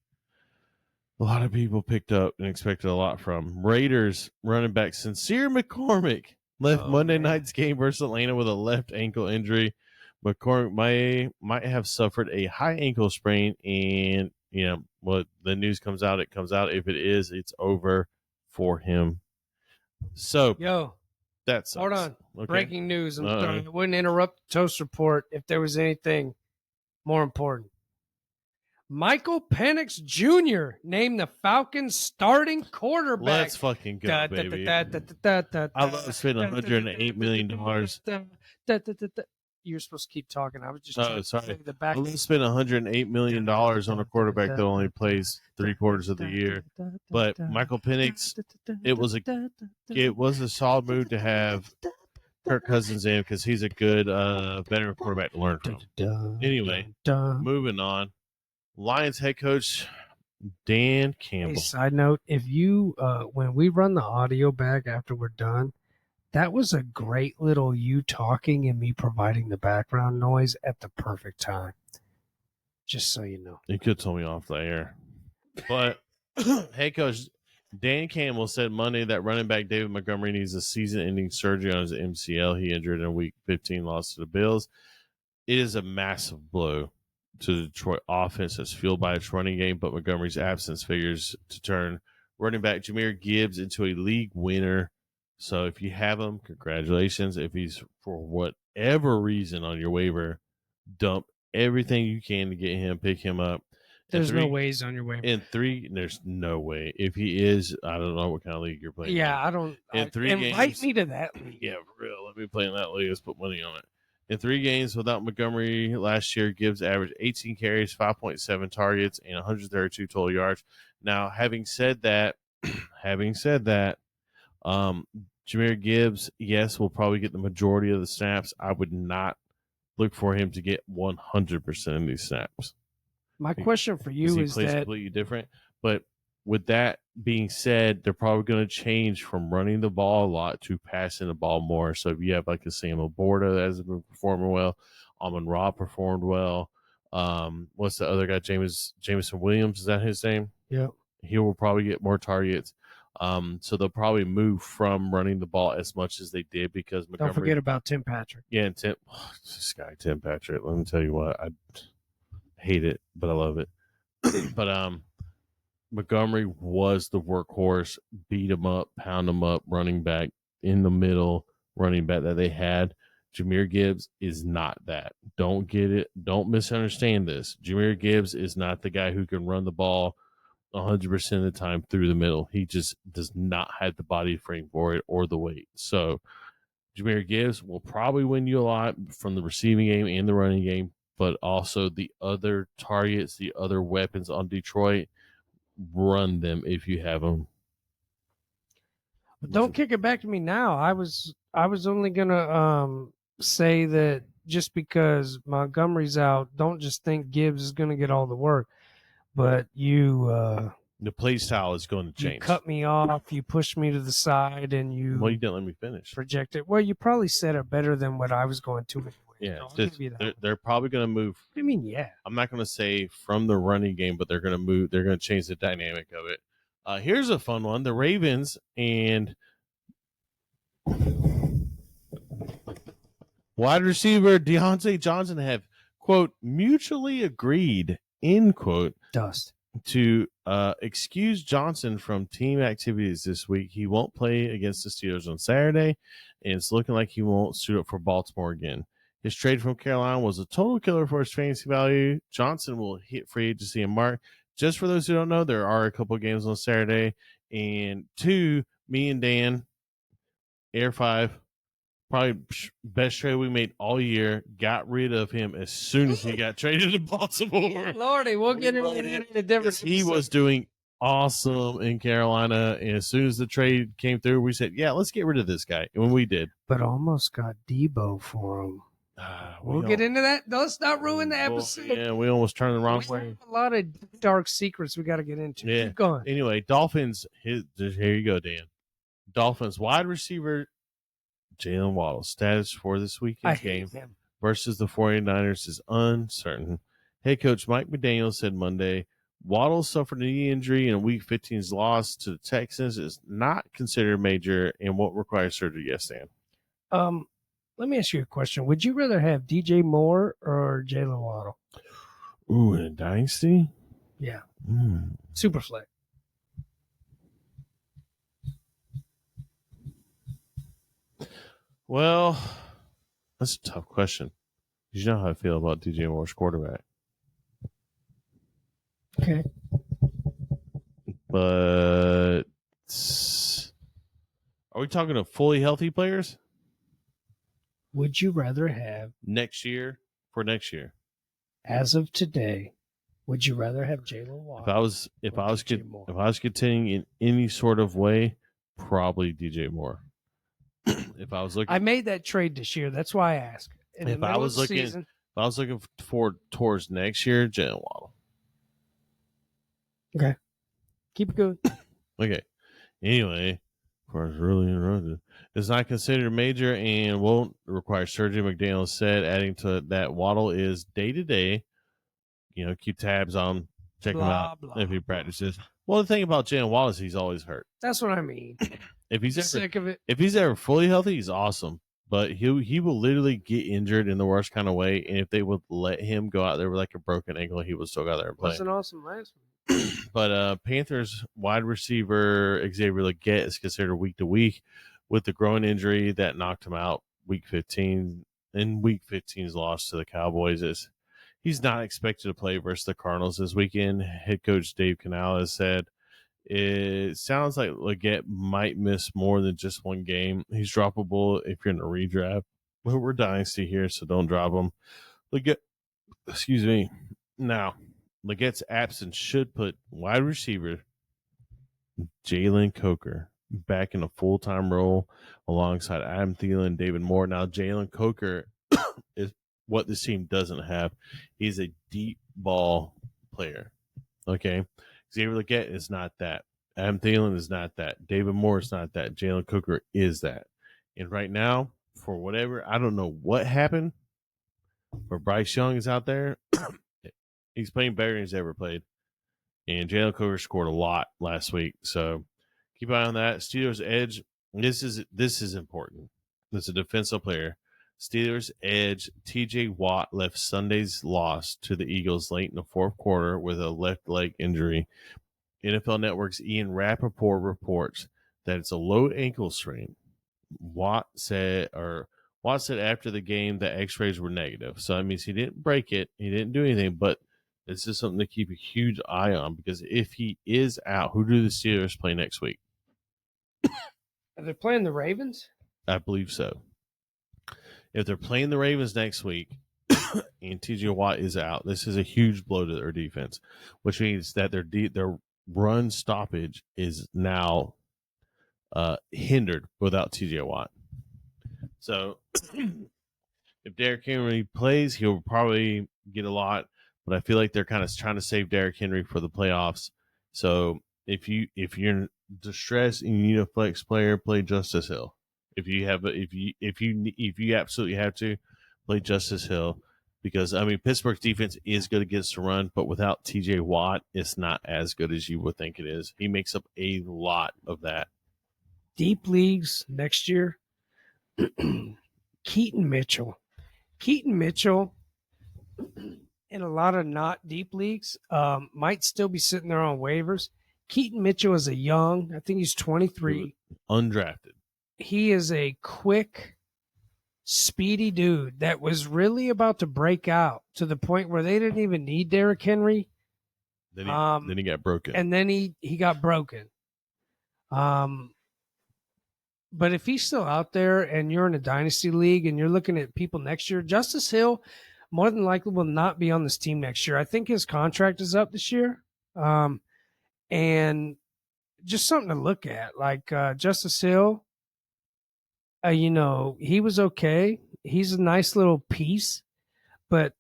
a lot of people picked up and expected a lot from. Raiders running back Sincere McCormick left Monday night's game versus Atlanta with a left ankle injury. McCormick might have suffered a high ankle sprain, and what the news comes out, it comes out. If it is, it's over for him. So that sucks. Hold on. Okay. Breaking news. I'm sorry. I wouldn't interrupt the Toast Report if there was anything more important. Michael Penix Jr. named the Falcons starting quarterback. Let's fucking go, baby. I love spending $108 million. you're supposed to keep talking. I was just Oh, trying sorry. to say the back. Let's spend $108 million on a quarterback that only plays 3/4 of the year. But Michael Penix, it was a solid move to have Kirk Cousins in because he's a good veteran quarterback to learn from. Anyway, moving on. Lions head coach Dan Hey, Campbell. side note, if you when we run the audio back after we're done, that was a great little you talking and me providing the background noise at the perfect time. Just so you know. You could tell me off the air. But head coach Dan Campbell said Monday that running back David Montgomery needs a season-ending surgery on his MCL he injured in Week 15 loss to the Bills. It is a massive blow to the Detroit offense that's fueled by its running game, but Montgomery's absence figures to turn running back Jahmyr Gibbs into a league winner. So if you have him, congratulations. If he's for whatever reason on your waiver, dump everything you can to get him, pick him up. There's no ways on your way. There's no way. If he is, I don't know what kind of league you're playing. Yeah, I don't. In 3 invite games, me to that league. Yeah, for real. Let me play in that league. Let's put money on it. In 3 games without Montgomery last year, Gibbs averaged 18 carries, 5.7 targets, and 132 total yards. Now, having said that, Jahmyr Gibbs, yes, will probably get the majority of the snaps. I would not look for him to get 100% of these snaps. My question for you is that completely different. But with that being said, they're probably going to change from running the ball a lot to passing the ball more. So if you have like a Sam Laporta that has been performing well, Amon-Ra performed well. What's the other guy? Jameson Williams, is that his name? Yeah. He will probably get more targets. So they'll probably move from running the ball as much as they did because Montgomery. Don't forget about Tim Patrick. Yeah, and this guy Tim Patrick. Let me tell you what, I hate it, but I love it. But Montgomery was the workhorse, beat him up, pound him up, running back in the middle, running back that they had. Jahmyr Gibbs is not that. Don't get it. Don't misunderstand this. Jahmyr Gibbs is not the guy who can run the ball 100% of the time through the middle. He just does not have the body frame for it or the weight. So Jahmyr Gibbs will probably win you a lot from the receiving game and the running game, but also the other targets, the other weapons on Detroit, run them if you have them. But don't kick it back to me now. I was only gonna say that just because Montgomery's out, don't just think Gibbs is gonna get all the work. But the play style is going to change. You cut me off, you pushed me to the side, and you didn't let me finish. Project it. Well, you probably said it better than what I was going to. Yeah, they're probably going to move. I mean, yeah. I'm not going to say from the running game, but they're going to move. They're going to change the dynamic of it. Here's a fun one: the Ravens and wide receiver Deontay Johnson have quote mutually agreed end quote to excuse Johnson from team activities this week. He won't play against the Steelers on Saturday, and it's looking like he won't suit up for Baltimore again. His trade from Carolina was a total killer for his fantasy value. Johnson will hit free agency in March. Just for those who don't know, there are a couple of games on Saturday. And 2, me and Dan, Air 5, probably best trade we made all year, got rid of him as soon as he got traded to Baltimore. Lordy, we'll get him in a different. He was doing awesome in Carolina, and as soon as the trade came through, we said, yeah, let's get rid of this guy. And when we did. But almost got Debo for him. We'll get into that. Let's not ruin the episode. Yeah, we almost turned the wrong way. A lot of dark secrets we got to get into. Yeah. Keep going. Anyway, Dolphins. Here you go, Dan. Dolphins wide receiver Jalen Waddle status for this weekend's game versus the 49ers is uncertain. Head coach Mike McDaniel said Monday Waddle suffered a knee injury in Week 15's loss to the Texans is not considered major and won't require surgery. Yes, Dan. Let me ask you a question. Would you rather have DJ Moore or Jalen Waddle? Ooh, in a dynasty? Yeah. Super flex. Well, that's a tough question. You know how I feel about DJ Moore's quarterback. Okay. But are we talking to fully healthy players? would you rather have next year, as of today? Would you rather have Jalen Watt? If or I was DJ Moore? if I was continuing in any sort of way, probably DJ Moore. If I was looking, I made that trade this year. That's why I asked. In the if I middle was of the looking, season, if I was looking towards next year, Jalen Waddle. keep it good. Okay. Anyway, of course, really interrupted. It's not considered major and won't require surgery. McDaniel said, adding to that, Waddle is day to day. You know, keep tabs on, check him out if he practices. Well, the thing about Jalen Waddle is he's always hurt. That's what I mean. If he's ever Sick of it. if he's ever fully healthy, he's awesome. But he will literally get injured in the worst kind of way. And if they would let him go out there with like a broken ankle, he would still go out there and play. Wasn't awesome last week. But Panthers wide receiver Xavier Legette is considered week to week with the groin injury that knocked him out week 15. In week 15's loss to the Cowboys, he's not expected to play versus the Cardinals this weekend. Head coach Dave Canales said it sounds like Legette might miss more than just one game. He's droppable if you're in a redraft. Well, we're dynasty here, so don't drop him. Legette, excuse me. Now, Legette's absence should put wide receiver Jalen Coker back in a full-time role alongside Adam Thielen and David Moore. Now, Jalen Coker is what this team doesn't have. He's a deep ball player. Okay? Xavier Legette is not that. Adam Thielen is not that. David Moore is not that. Jalen Coker is that. And right now, for whatever, I don't know what happened, but Bryce Young is out there. He's playing better than he's ever played. And Jalen Coker scored a lot last week. So keep an eye on that. Steelers edge. This is important. It's a defensive player. Steelers edge. TJ Watt left Sunday's loss to the Eagles late in the fourth quarter with a left leg injury. NFL Network's Ian Rappaport reports that it's a low ankle sprain. Watt said after the game that x-rays were negative. So that means he didn't break it. He didn't do anything, but this is something to keep a huge eye on because if he is out, who do the Steelers play next week? Are they playing the Ravens? I believe so. If they're playing the Ravens next week and TJ Watt is out, this is a huge blow to their defense, which means that their run stoppage is now hindered without TJ Watt. So if Derrick Henry plays, he'll probably get a lot. But I feel like they're kind of trying to save Derrick Henry for the playoffs. So if you're in distress and you need a flex player, play Justice Hill. If you absolutely have to, play Justice Hill because I mean Pittsburgh's defense is good against the run, but without TJ Watt, it's not as good as you would think it is. He makes up a lot of that. Deep leagues next year. Keaton Mitchell. In a lot of not deep leagues, might still be sitting there on waivers. Keaton Mitchell is a young, I think he's 23. Undrafted. He is a quick, speedy dude that was really about to break out to the point where they didn't even need Derrick Henry. Then he got broken. And then he got broken. But if he's still out there and you're in a dynasty league and you're looking at people next year, Justice Hill more than likely will not be on this team next year. I think his contract is up this year. And just something to look at. Like Justice Hill, he was okay. He's a nice little piece. But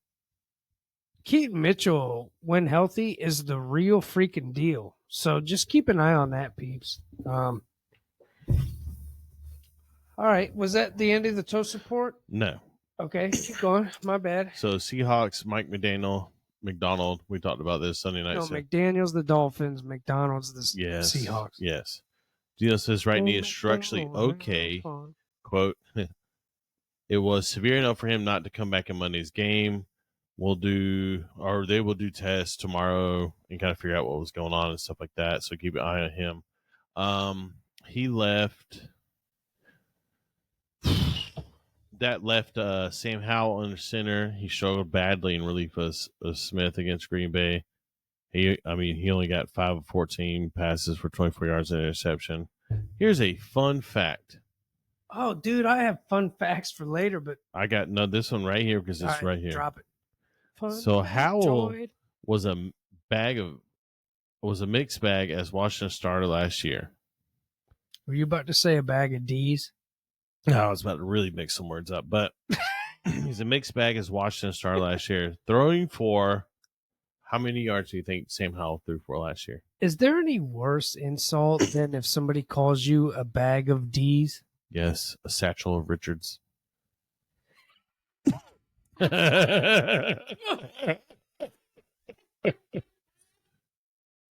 Keaton Mitchell, when healthy, is the real freaking deal. So just keep an eye on that, peeps. All right. Was that the end of the toast report? No. Okay, keep going. My bad. So Seahawks, Mike McDonald. We talked about this Sunday night. No, McDaniel's the Dolphins. McDonald's the Seahawks. Yes. Gino says right knee is structurally okay. Quote, it was severe enough for him not to come back in Monday's game. They will do tests tomorrow and kind of figure out what was going on and stuff like that. So keep an eye on him. He left. That left Sam Howell under center. He struggled badly in relief of Smith against Green Bay. He only got 5 of 14 passes for 24 yards and an interception. Here's a fun fact. Oh, dude, I have fun facts for later, but I got this one right here because all it's right here. drop it. Fun So Howell factoid. was a mixed bag as Washington starter last year. Were you about to say a bag of D's? No, I was about to really mix some words up, but he's a mixed bag as Washington starter last year, throwing for how many yards do you think Sam Howell threw for last year? Is there any worse insult than if somebody calls you a bag of D's? Yes, a satchel of Richards.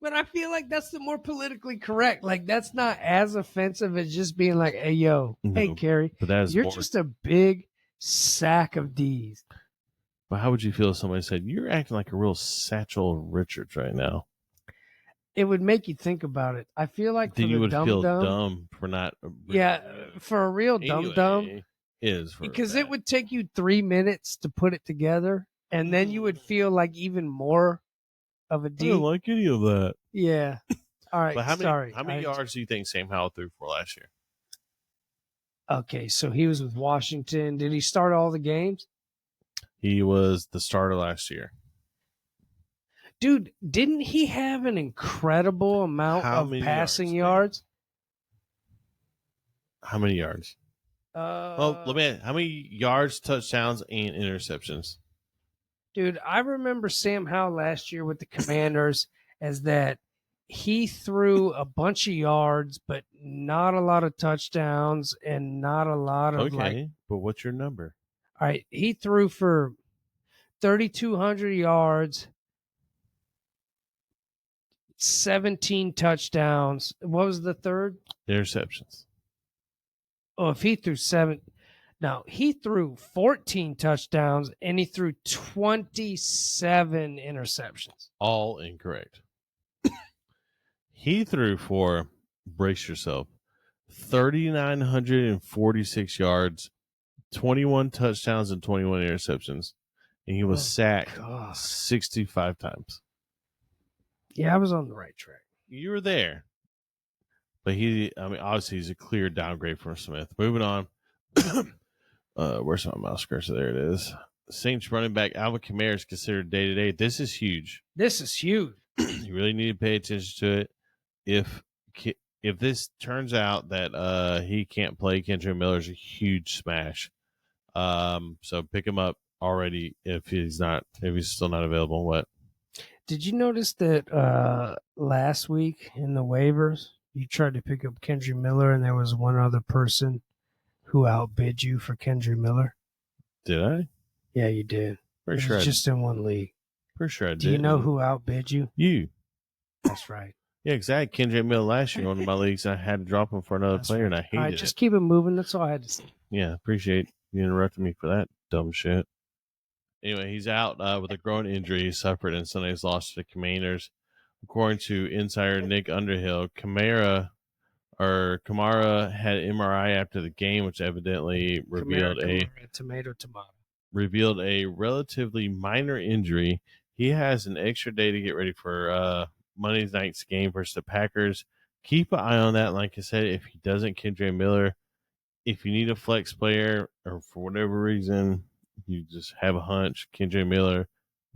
But I feel like that's the more politically correct. Like that's not as offensive as just being like, "Hey, yo, hey, No, Carrie, but that is you're more. just a big sack of D's." But how would you feel if somebody said, "You're acting like a real satchel of Richards right now"? It would make you think about it. I feel like Then for you the would feel dumb, dumb for not. yeah, for a real dumb, Anyway, is for because that. it would take you 3 minutes to put it together, and then you would feel like even more of a I D. don't like any of that. Yeah. All right. But Sorry. how many yards do you think Sam Howell threw for last year? Okay, so he was with Washington. Did he start all the games? He was the starter last year. Dude, didn't he have an incredible amount How of many passing yards, yards? How many yards? Well, let me ask, how many yards, touchdowns, and interceptions? Dude, I remember Sam Howell last year with the Commanders as that he threw a bunch of yards, but not a lot of touchdowns and not a lot of Okay, but what's your number? All right, he threw for 3,200 yards, 17 touchdowns. What was the third? Interceptions. Oh, if he threw he threw 14 touchdowns and he threw 27 interceptions. All incorrect. He threw for, brace yourself, 3,946 yards, 21 touchdowns, and 21 interceptions. And he was sacked 65 times. Yeah, I was on the right track. You were there. But obviously he's a clear downgrade from Smith. Moving on. Where's my mouse cursor? There it is. Saints running back Alvin Kamara is considered day-to-day. This is huge. This is huge. You really need to pay attention to it. If this turns out that he can't play, Kendrick Miller's a huge smash. So pick him up already if he's still not available. What? Did you notice that last week in the waivers you tried to pick up Kendrick Miller and there was one other person who outbid you for Kendrick Miller? Did I? Yeah, you did. Pretty sure just in one league. Pretty sure I did. Do you know who outbid you? You. That's right. Yeah, exactly. Kendrick Miller last year, one of my leagues, I had to drop him for another player, and I hated all right, just keep it moving. That's all I had to say. Yeah, appreciate you interrupting me for that dumb shit. Anyway, he's out with a groin injury he suffered in Sunday's loss to the Commanders. According to insider Nick Underhill, Kamara had MRI after the game, which evidently revealed revealed a relatively minor injury. He has an extra day to get ready for Monday night's game versus the Packers. Keep an eye on that. Like I said, if he doesn't, Kendrick Miller, if you need a flex player or for whatever reason, you just have a hunch, Kendrick Miller,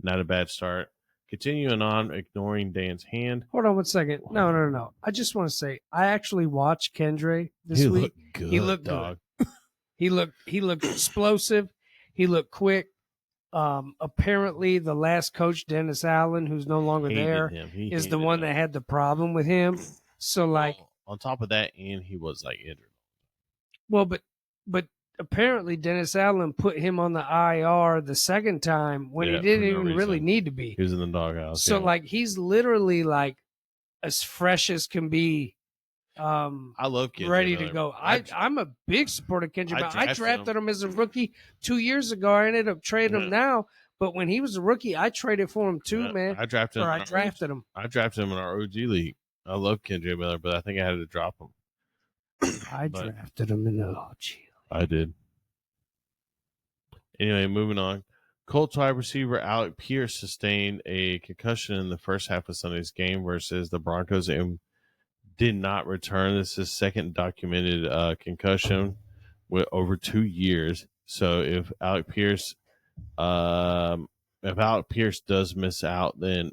not a bad start. Continuing on, ignoring Dan's hand. Hold on 1 second. No. I just want to say, I actually watched Kendrick this week. He looked good. He looked explosive. He looked quick. Apparently, the last coach, Dennis Allen, who's no longer there, is the one that had the problem with him. So, on top of that, and he was injured. Well, but apparently Dennis Allen put him on the IR the second time when he didn't even really need to be. He was in the doghouse. So he's literally as fresh as can be. I love Kendrick ready Miller. to go. I'm a big supporter of Kendrick Miller. I drafted him as a rookie 2 years ago. I ended up trading him now, but when he was a rookie, I traded for him too, man. I drafted him. I drafted him. I drafted him in our OG league. I love Kendrick Miller, but I think I had to drop him. I drafted him in the OG. I did. Anyway, moving on. Colts wide receiver Alec Pierce sustained a concussion in the first half of Sunday's game versus the Broncos and did not return. This is his second documented concussion. with over 2 years. So if Alec Pierce does miss out, then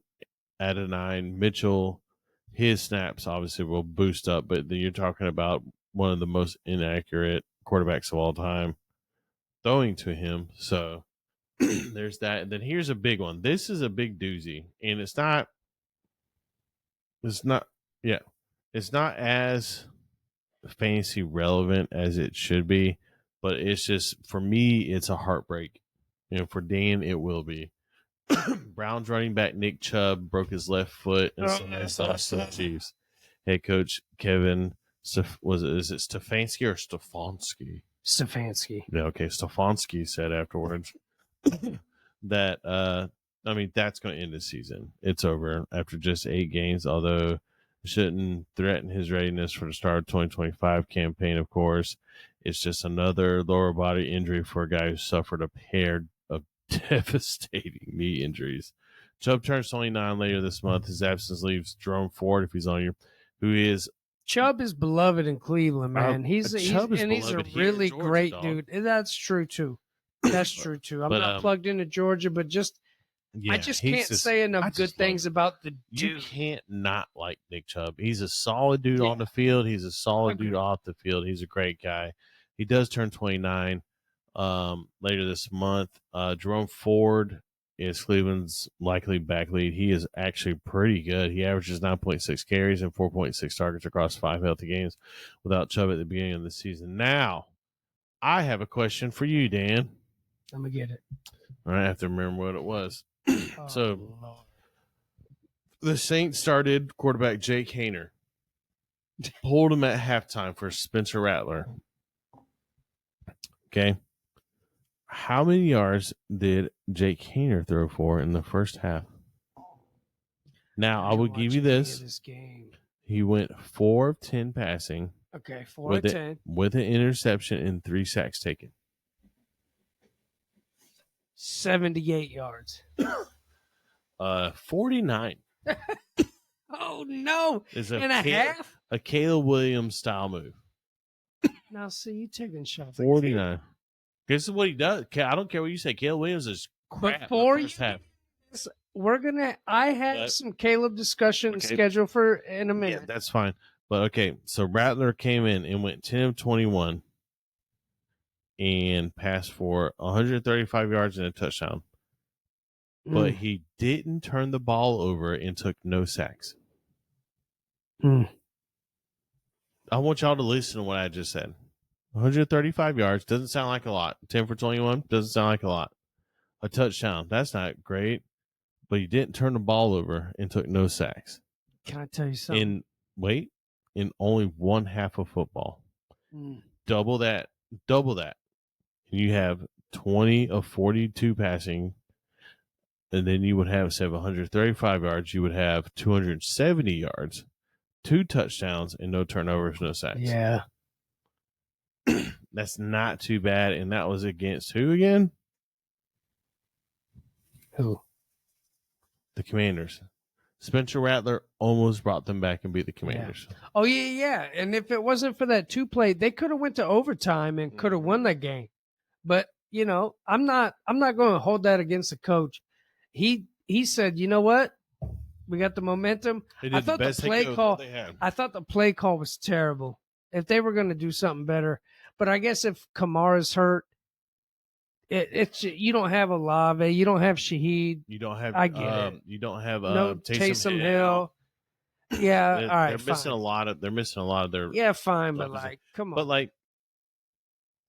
Adonai Mitchell, his snaps obviously will boost up, but then you're talking about one of the most inaccurate quarterbacks of all time throwing to him. So there's that. And then here's a big one. This is a big doozy, and it's not as fantasy relevant as it should be, but it's just, for me, it's a heartbreak. For Dan, it will be. Browns running back Nick Chubb broke his left foot and lost to the Chiefs. Head coach Kevin is it Stefanski or Stefanski? Stefanski. Yeah, okay. Stefanski said afterwards that that's going to end the season. It's over after just 8 games, although it shouldn't threaten his readiness for the start of 2025 campaign, of course. It's just another lower body injury for a guy who suffered a pair of devastating knee injuries. Chubb turns 29 later this month. His absence leaves Jerome Ford, if he's on here, who is Chubb is beloved in Cleveland, man. He's a really great dude. That's true too. That's true too. I'm not plugged into Georgia, but I just can't say enough good things about the dude. You can't not like Nick Chubb. He's a solid dude on the field. He's a solid dude off the field. He's a great guy. He does turn 29 later this month. Jerome Ford is Cleveland's likely back lead. He is actually pretty good. He averages 9.6 carries and 4.6 targets across 5 healthy games without Chubb at the beginning of the season. Now, I have a question for you, Dan. I'm going to get it. All right, I have to remember what it was. The Saints started quarterback Jake Haener. Pulled him at halftime for Spencer Rattler. Okay. How many yards did Jake Haener throw for in the first half? Now, I will give you this. He went 4 of 10 passing. Okay, 4 of 10. With an interception and 3 sacks taken. 78 yards. 49. Oh, no. And a half? A Caleb Williams style move. Now, see, you taking shots. 49. This is what he does. I don't care what you say. Caleb Williams is crap. Before you, I had some Caleb discussion scheduled for in a minute. Yeah, that's fine. But okay, so Rattler came in and went 10 of 21 and passed for 135 yards and a touchdown. But he didn't turn the ball over and took no sacks. I want y'all to listen to what I just said. 135 yards doesn't sound like a lot. 10 for 21 doesn't sound like a lot. A touchdown, that's not great. But he didn't turn the ball over and took no sacks. Can I tell you something? In only one half of football. Double that. You have 20 of 42 passing. And then you would have, instead of 135 yards, you would have 270 yards, 2 touchdowns, and no turnovers, no sacks. Yeah. That's not too bad. And that was against who again? Who? The Commanders. Spencer Rattler almost brought them back and beat the Commanders. Yeah. Oh, yeah. And if it wasn't for that 2-play, they could have went to overtime and could have won that game. But, I'm not going to hold that against the coach. He said, you know what? We got the momentum. I thought the play call was terrible. If they were going to do something better, but I guess if Kamara's hurt, it's you don't have Olave, you don't have Shaheed. You don't have. I get it. You don't have Taysom Hill. Yeah, all right. They're missing a lot of. They're missing a lot of their. Yeah, fine, but come on. But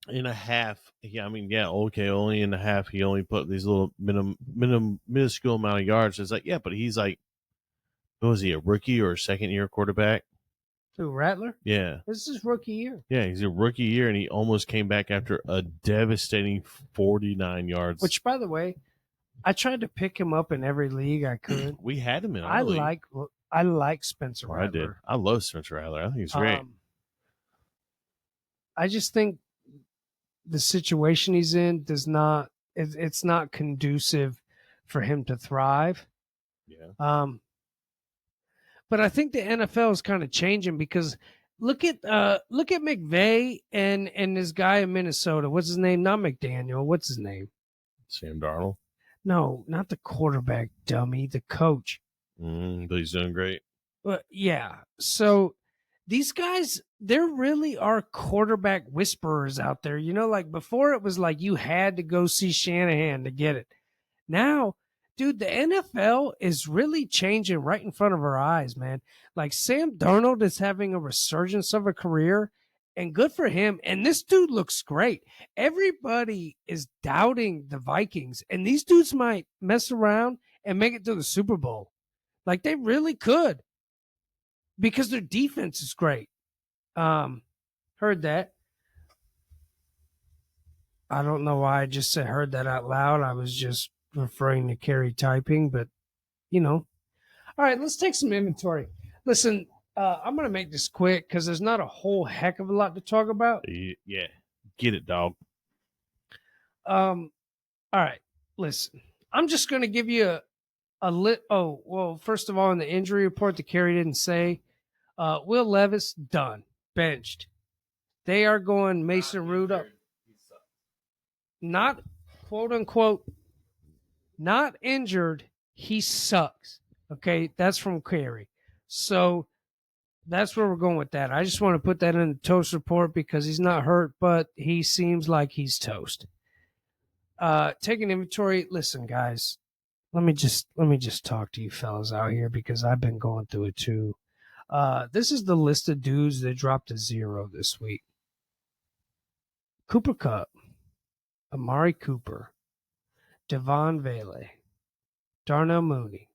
in a half, okay, only in a half. He only put these little minuscule amount of yards. It's but he's what was he, a rookie or a second-year quarterback? Who, Rattler? Yeah. This is rookie year. Yeah, he's a rookie year, and he almost came back after a devastating 49 yards. Which, by the way, I tried to pick him up in every league I could. We had him in our league. I like Spencer Rattler. I did. I love Spencer Rattler. I think he's great. I just think the situation he's in it's not conducive for him to thrive. Yeah. But I think the NFL is kind of changing because look at McVay and this guy in Minnesota. What's his name? Not McDaniel. What's his name? Sam Darnold. No, not the quarterback, dummy. The coach. But he's doing great. Yeah. So these guys, there really are quarterback whisperers out there. You know, like before it was like you had to go see Shanahan to get it. Now, dude, the NFL is really changing right in front of our eyes, man. Like Sam Darnold is having a resurgence of a career, and good for him. And this dude looks great. Everybody is doubting the Vikings, and these dudes might mess around and make it to the Super Bowl. Like they really could because their defense is great. Heard that. I don't know why I just said heard that out loud. I was just referring to Carrie typing, but you know. All right, let's take some inventory. Listen, I'm going to make this quick because there's not a whole heck of a lot to talk about. Yeah, get it, dog. All right, listen. I'm just going to give you a lit. Oh, well, first of all, in the injury report, the Carrie didn't say. Will Levis done, benched. They are going Mason Rudolph. Not quote unquote, not injured. He sucks. Okay, that's from Carey. So that's where we're going with that. I just want to put that in the toast report because he's not hurt, but he seems like he's toast. Taking inventory. Listen, guys, let me just talk to you fellas out here because I've been going through it too. This is the list of dudes that dropped a 0 this week. Cooper Kupp, Amari Cooper, Devon Vele, Darnell Mooney,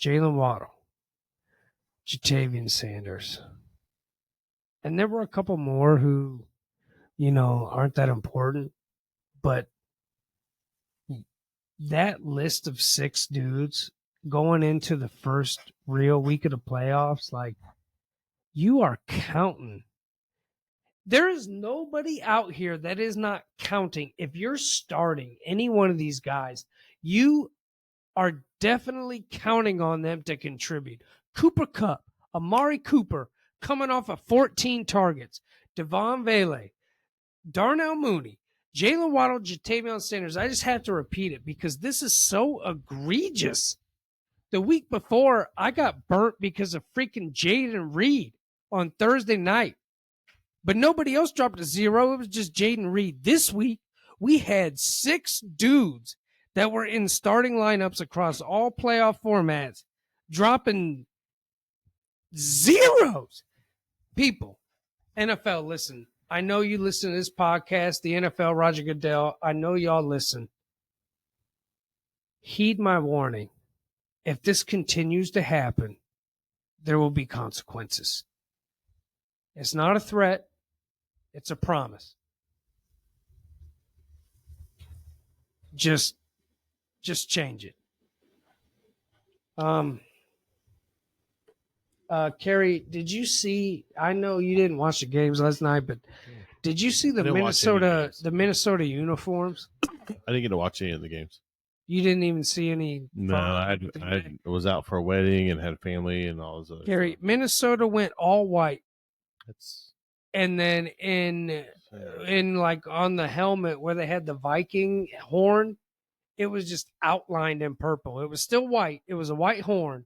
Jalen Waddle, Jatavian Sanders. And there were a couple more who, you know, aren't that important. But that list of 6 dudes going into the first real week of the playoffs, like, you are counting. There is nobody out here that is not counting. If you're starting any one of these guys, you are definitely counting on them to contribute. Cooper Kupp, Amari Cooper, coming off of 14 targets. Devon Vele, Darnell Mooney, Jalen Waddle, Jatavion Sanders. I just have to repeat it because this is so egregious. The week before, I got burnt because of freaking Jaden Reed on Thursday night. But nobody else dropped a 0. It was just Jaden Reed. This week, we had 6 dudes that were in starting lineups across all playoff formats dropping 0s. People, NFL, listen. I know you listen to this podcast, the NFL, Roger Goodell. I know y'all listen. Heed my warning. If this continues to happen, there will be consequences. It's not a threat. It's a promise. Just change it. Carrie, did you see? I know you didn't watch the games last night, but did you see the Minnesota uniforms? I didn't get to watch any of the games. You didn't even see any. No, I was out for a wedding and had family and all this. Carrie, Minnesota went all white. That's and then in like on the helmet where they had the Viking horn, it was just outlined in purple. It was still white. It was a white horn,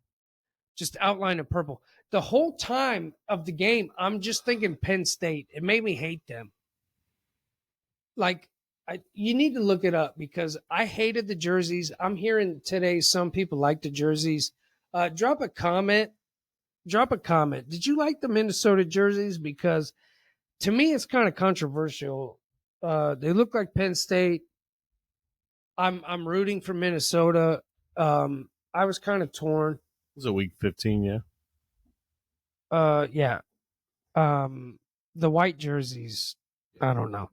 just outlined in purple. The whole time of the game, I'm just thinking Penn State. It made me hate them. Like, you need to look it up because I hated the jerseys. I'm hearing today some people like the jerseys. Drop a comment. Did you like the Minnesota jerseys? Because to me, it's kind of controversial. They look like Penn State. I'm rooting for Minnesota. I was kind of torn. Was it week 15? Yeah. Yeah. The white jerseys. I don't know.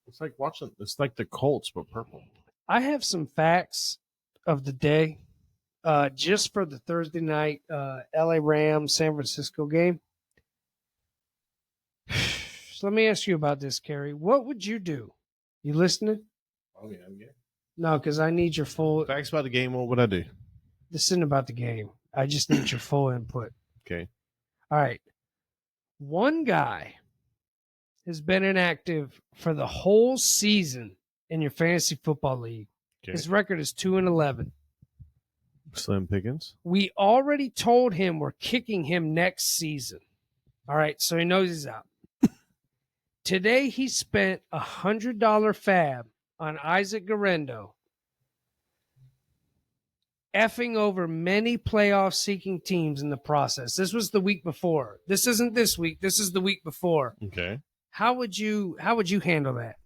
It's like watching. It's like the Colts, but purple. I have some facts of the day, just for the Thursday night LA Rams San Francisco game. So let me ask you about this, Carrie. What would you do? You listening? Oh yeah, I'm good. No, because I need your full facts about the game. What would I do? This isn't about the game. I just need your full input. Okay. All right. One guy has been inactive for the whole season in your fantasy football league. Okay. His record is 2-11. Slim Pickens. We already told him we're kicking him next season. All right, so he knows he's out. Today he spent $100 fab on Isaac Garendo, effing over many playoff-seeking teams in the process. This was the week before. This isn't this week. This is the week before. Okay. How would you handle that?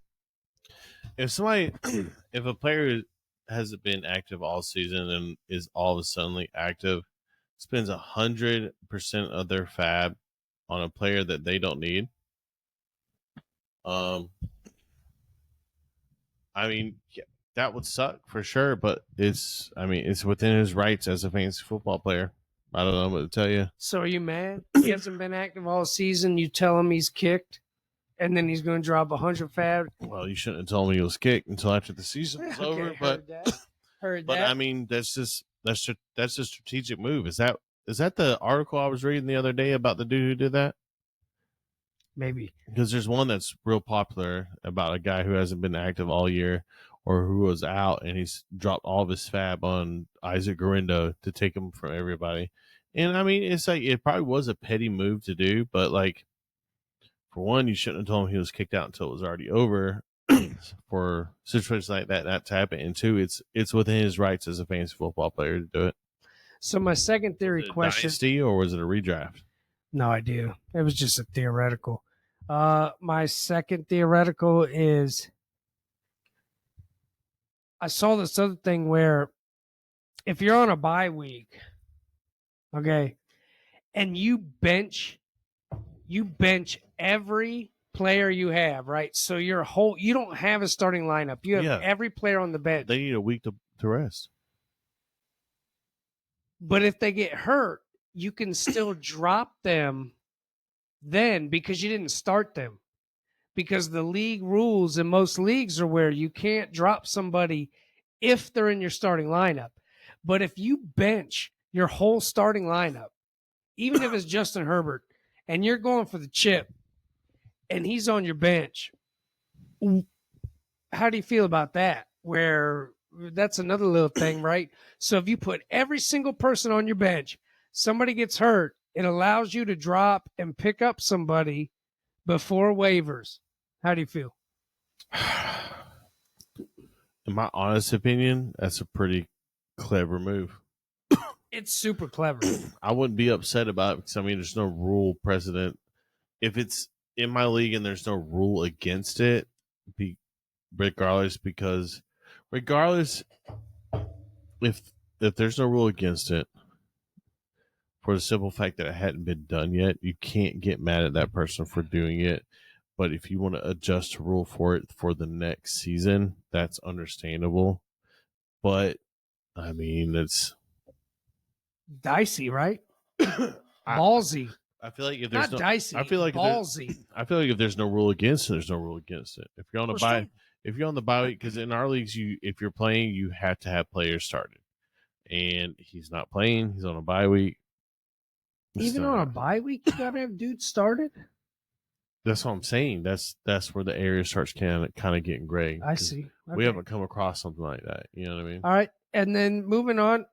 If a player hasn't been active all season and is all of a sudden active, spends 100% of their fab on a player that they don't need. I mean, yeah, that would suck for sure, but it's within his rights as a fantasy football player. I don't know what to tell you. So are you mad? He hasn't been active all season. You tell him he's kicked, and then he's going to drop 100 fab. Well, you shouldn't have told me he was kicked until after the season was over. But heard but that. I mean, that's a strategic move. Is that the article I was reading the other day about the dude who did that? Maybe. Because there's one that's real popular about a guy who hasn't been active all year or who was out, and he's dropped all of his fab on Isaac Garendo to take him from everybody. And I mean, it's like it probably was a petty move to do, but for one, you shouldn't have told him he was kicked out until it was already over for situations like that not to happen. And two, it's within his rights as a fantasy football player to do it. So my second theory Was it a question. dynasty or was it a redraft? No idea. It was just a theoretical. My second theoretical is I saw this other thing where if you're on a bye week, okay, and you bench every player you have, right? So you don't have a starting lineup. You have every player on the bench. They need a week to rest. But if they get hurt, you can still drop them then because you didn't start them. Because the league rules in most leagues are where you can't drop somebody if they're in your starting lineup. But if you bench your whole starting lineup, even if it's Justin Herbert, and you're going for the chip, and he's on your bench, how do you feel about that? Where that's another little thing, right? So if you put every single person on your bench, somebody gets hurt, it allows you to drop and pick up somebody before waivers. How do you feel? In my honest opinion, that's a pretty clever move. It's super clever. I wouldn't be upset about it because, I mean, there's no rule precedent. If it's in my league and there's no rule against it, regardless, if there's no rule against it, for the simple fact that it hadn't been done yet, you can't get mad at that person for doing it. But if you want to adjust a rule for it for the next season, that's understandable. But, I mean, it's dicey, right? Ballsy. I feel like if there's not dicey. I feel like ballsy. I feel like if there's no rule against it, there's no rule against it. If you're on a bye, if you're on the bye week, because in our leagues, if you're playing, you have to have players started, and he's not playing. He's on a bye week. Even on a bye week, you gotta have dudes started. That's what I'm saying. That's where the area starts kind of getting gray. I see. Okay. We haven't come across something like that. You know what I mean? All right. And then moving on,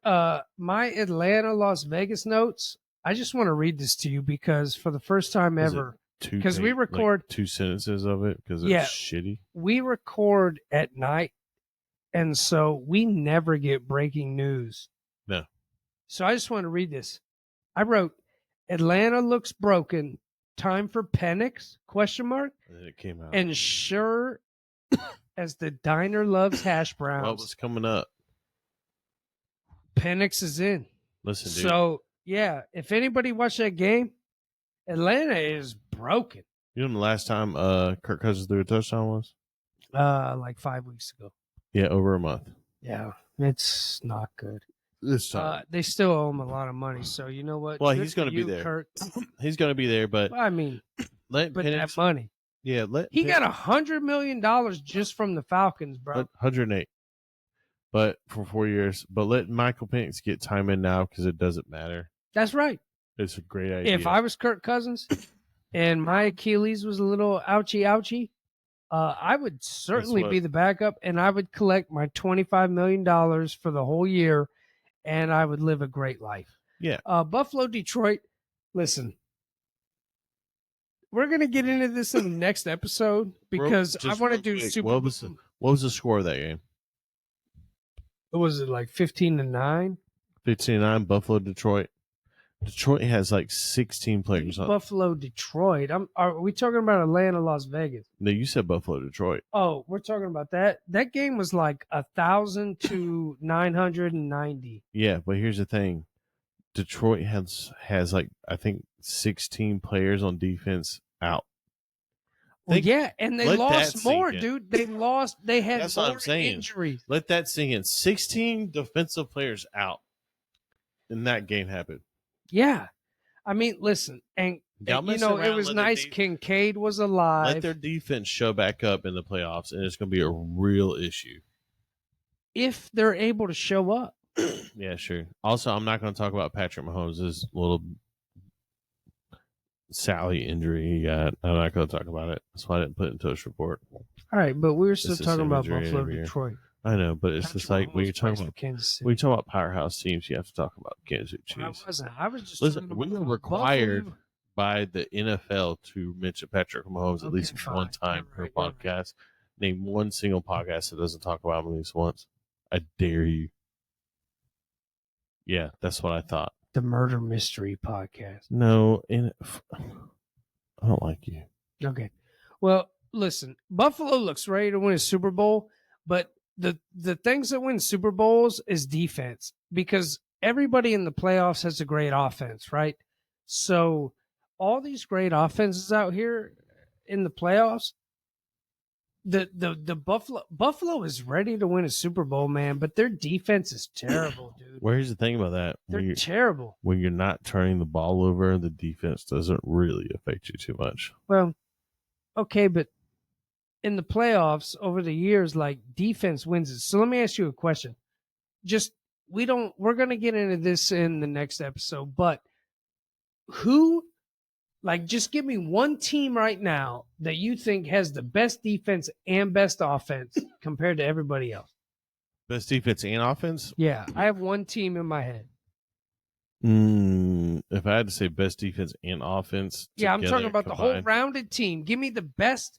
my Atlanta Las Vegas notes. I just want to read this to you because for the first time ever, because we record 2 sentences of it because it's shitty. We record at night, and so we never get breaking news. No. So I just want to read this. I wrote, Atlanta looks broken. Time for Penix? ? And then it came out. And sure as the diner loves hash browns. What was coming up? Penix is in. Listen, dude. So, yeah, if anybody watched that game, Atlanta is broken. You know the last time Kirk Cousins threw a touchdown was? Like 5 weeks ago. Yeah, over a month. Yeah, it's not good. This time. They still owe him a lot of money, so you know what? Well, he's going to be there. Kirk. He's going to be there, but I mean, let but Penix, that money. Yeah, he got $100 million just from the Falcons, bro. 108, but for 4 years. But let Michael Penix get time in now because it doesn't matter. That's right. It's a great idea. If I was Kirk Cousins and my Achilles was a little ouchy, I would certainly be the backup, and I would collect my $25 million for the whole year, and I would live a great life. Yeah. Buffalo, Detroit. Listen, we're gonna get into this in the next episode because I want to do quick, Super. What was the score of that game? What was it, like 15-9? 15-9, Buffalo, Detroit. Detroit has like 16 players on. Buffalo, Detroit. Are we talking about Atlanta, Las Vegas? No, you said Buffalo, Detroit. Oh, we're talking about that. That game was like 1,000 to 990. Yeah, but here's the thing. Detroit has like, I think 16 players on defense out. Well, yeah, and they lost more, in. dude. They lost. They had That's more what I'm saying. injuries. Let that sink in. 16 defensive players out. And that game happened. Yeah. I mean, listen, and Y'all you mess know, it around, was let their nice. Kincaid was alive. Let their defense show back up in the playoffs, and it's going to be a real issue. If they're able to show up. Yeah, sure. Also, I'm not going to talk about Patrick Mahomes' little Sally injury he got. I'm not going to talk about it. That's why I didn't put it into this report. All right, but we were still It's the talking same about injury Buffalo, every year. Detroit. I know, but it's just like when you're talking about Kansas City. when you talk about powerhouse teams, you have to talk about Kansas City Chiefs. I wasn't. I was just Listen, talking we about are required Buffalo. by the NFL to mention Patrick Mahomes at Okay, least fine. one time You're per right, podcast. Name one single podcast that doesn't talk about him at least once. I dare you. Yeah, that's what I thought. The Murder Mystery Podcast. No, I don't like you. Okay. Well, listen, Buffalo looks ready to win a Super Bowl, but the things that win Super Bowls is defense because everybody in the playoffs has a great offense, right? So all these great offenses out here in the playoffs, the Buffalo is ready to win a Super Bowl, man, but their defense is terrible, dude. Well, here's the thing about that. They're terrible. When you're not turning the ball over, the defense doesn't really affect you too much. Well, okay, but in the playoffs over the years, like defense wins it. So let me ask you a question. We're going to get into this in the next episode, but just give me one team right now that you think has the best defense and best offense compared to everybody else. Best defense and offense? Yeah, I have one team in my head. If I had to say best defense and offense, yeah, I'm talking about combined, the whole rounded team. Give me the best,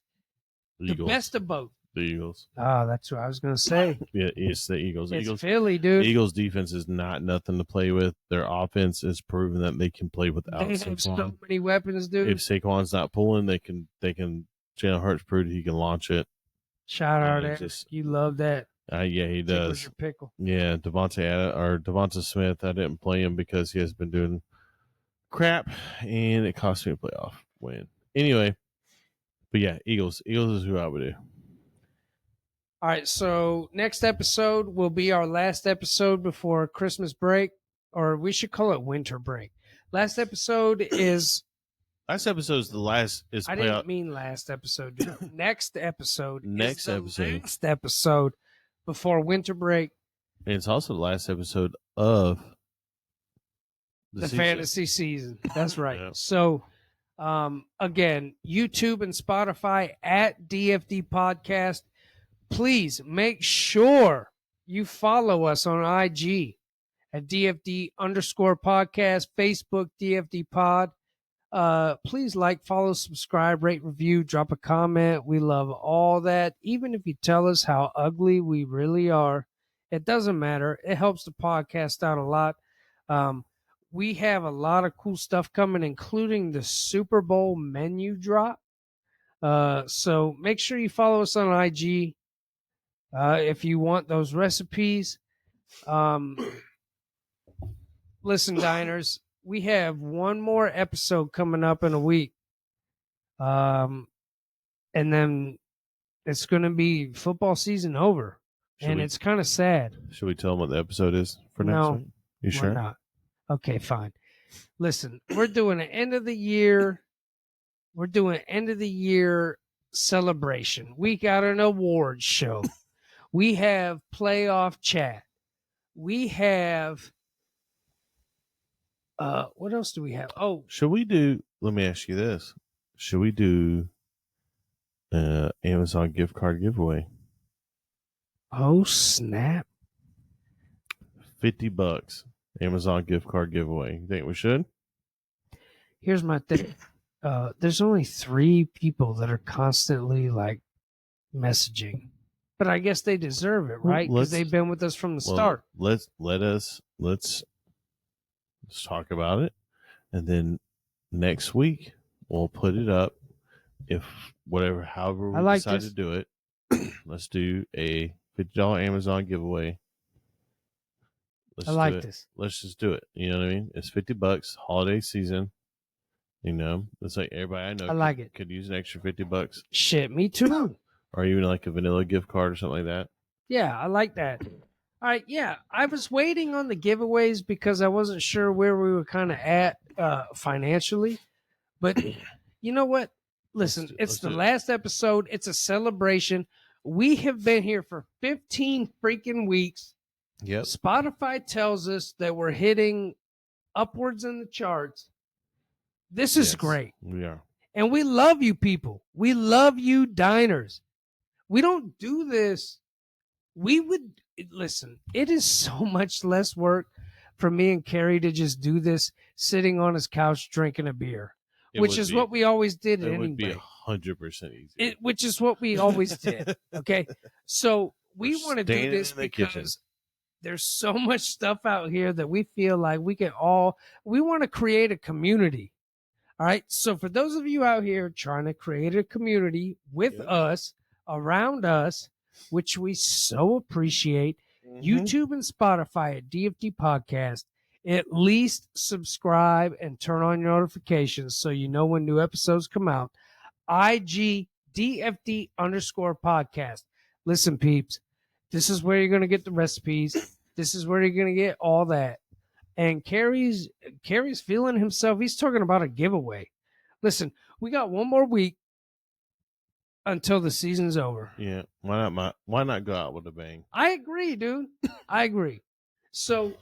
the best of both. The Eagles. Oh, that's what I was going to say. Yeah, it's the Eagles. It's Philly, dude. The Eagles' defense is not nothing to play with. Their offense has proven that they can play without They Saquon. have so many weapons, dude. If Saquon's not pulling, they can. Jalen Hurts proved he can launch it. Shout out, Eric. You love that. Yeah, he does. Your pickle. Yeah, Devonta Smith. I didn't play him because he has been doing crap, and it cost me a playoff win. Anyway, but yeah, Eagles. Eagles is who I would do. All right, so next episode will be our last episode before Christmas break, or we should call it winter break. Last episode is the last. I didn't mean last episode. Dude. Next episode. Next episode. Last episode before winter break. And it's also the last episode of the fantasy season. That's right. Yeah. So, again, YouTube and Spotify at DFD Podcast. Please make sure you follow us on IG at DFD_podcast, Facebook DFD Pod. Please follow, subscribe, rate, review, drop a comment. We love all that. Even if you tell us how ugly we really are, it doesn't matter. It helps the podcast out a lot. We have a lot of cool stuff coming, including the Super Bowl menu drop. So make sure you follow us on IG. If you want those recipes, listen, diners, we have one more episode coming up in a week. And then it's going to be football season over. It's kind of sad. Should we tell them what the episode is for next week? You sure? We're not. Okay, fine. Listen, we're doing an end of the year. We're doing end of the year celebration. We got an awards show. We have playoff chat. We have What else do we have? Oh, Should we do? Let me ask you this: should we do Amazon gift card giveaway? oh snap! $50 Amazon gift card giveaway. You think we should? Here's my thing. There's only 3 people that are constantly like messaging, but I guess they deserve it, right? Because they've been with us from the start. Let's talk about it, and then next week we'll put it up. If however we decide to do it, let's do a $50 Amazon giveaway. I like this. Let's just do it. You know what I mean? It's $50, holiday season. You know, it's like everybody I know. I like it. Could use an extra $50. Shit, me too. Or even like a vanilla gift card or something like that. Yeah, I like that. All right, yeah. I was waiting on the giveaways because I wasn't sure where we were kind of at financially. But you know what? Listen, it's the last episode. It's a celebration. We have been here for 15 freaking weeks. Yep. Spotify tells us that we're hitting upwards in the charts. This is great. We are. And we love you people. We love you diners. We don't do this. We would listen. It is so much less work for me and Carrie to just do this sitting on his couch drinking a beer, which is what we always did anyway. It would be 100% easy. Which is what we always did. Okay. So we want to do this because there's so much stuff out here that we feel like we want to create a community. All right. So for those of you out here trying to create a community with us, around us, which we so appreciate, YouTube and Spotify at DFD Podcast, at least subscribe and turn on your notifications so you know when new episodes come out. IG DFD _podcast. Listen, peeps, this is where you're going to get the recipes. This is where you're going to get all that. And Carrie's feeling himself. He's talking about a giveaway. Listen, we got one more week until the season's over. Yeah. Why not go out with a bang? I agree, dude. I agree. So,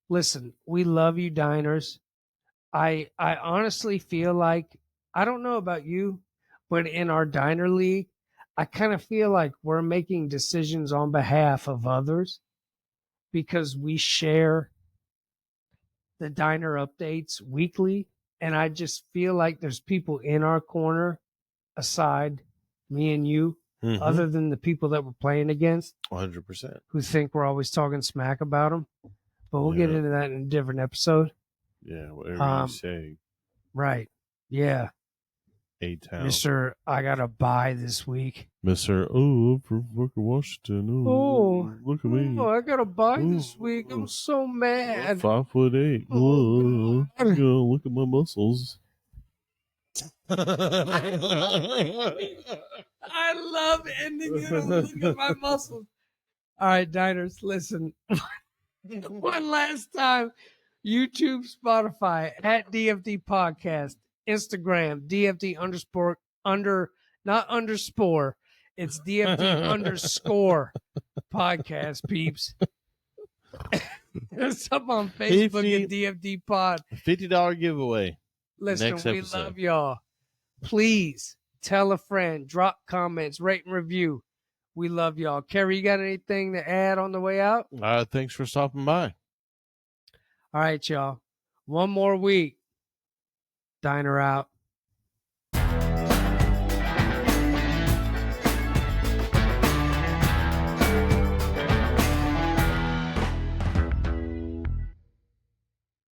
listen, we love you, diners. I honestly feel like, I don't know about you, but in our diner league, I kind of feel like we're making decisions on behalf of others because we share the diner updates weekly. And I just feel like there's people in our corner aside me and you, other than the people that we're playing against, 100%, who think we're always talking smack about them. But we'll get into that in a different episode. Yeah, whatever you say. Right. Yeah. A-Town. Mr. I got to buy this week. Mr. Oh, from fucking Washington. Oh, look at me. Oh, I got to buy this week. I'm so mad. 5'8". Oh, look at my muscles. I love ending it on look at my muscles. All right, diners, listen. One last time. YouTube, Spotify, at DFD Podcast, Instagram, DFD not underscore. It's DFD underscore podcast, peeps. It's up on Facebook at DFD Pod. $50 giveaway. Listen, we love y'all. Please tell a friend, drop comments, rate and review. We love y'all. Kerry, you got anything to add on the way out? Thanks for stopping by. All right, y'all. One more week. Diner out.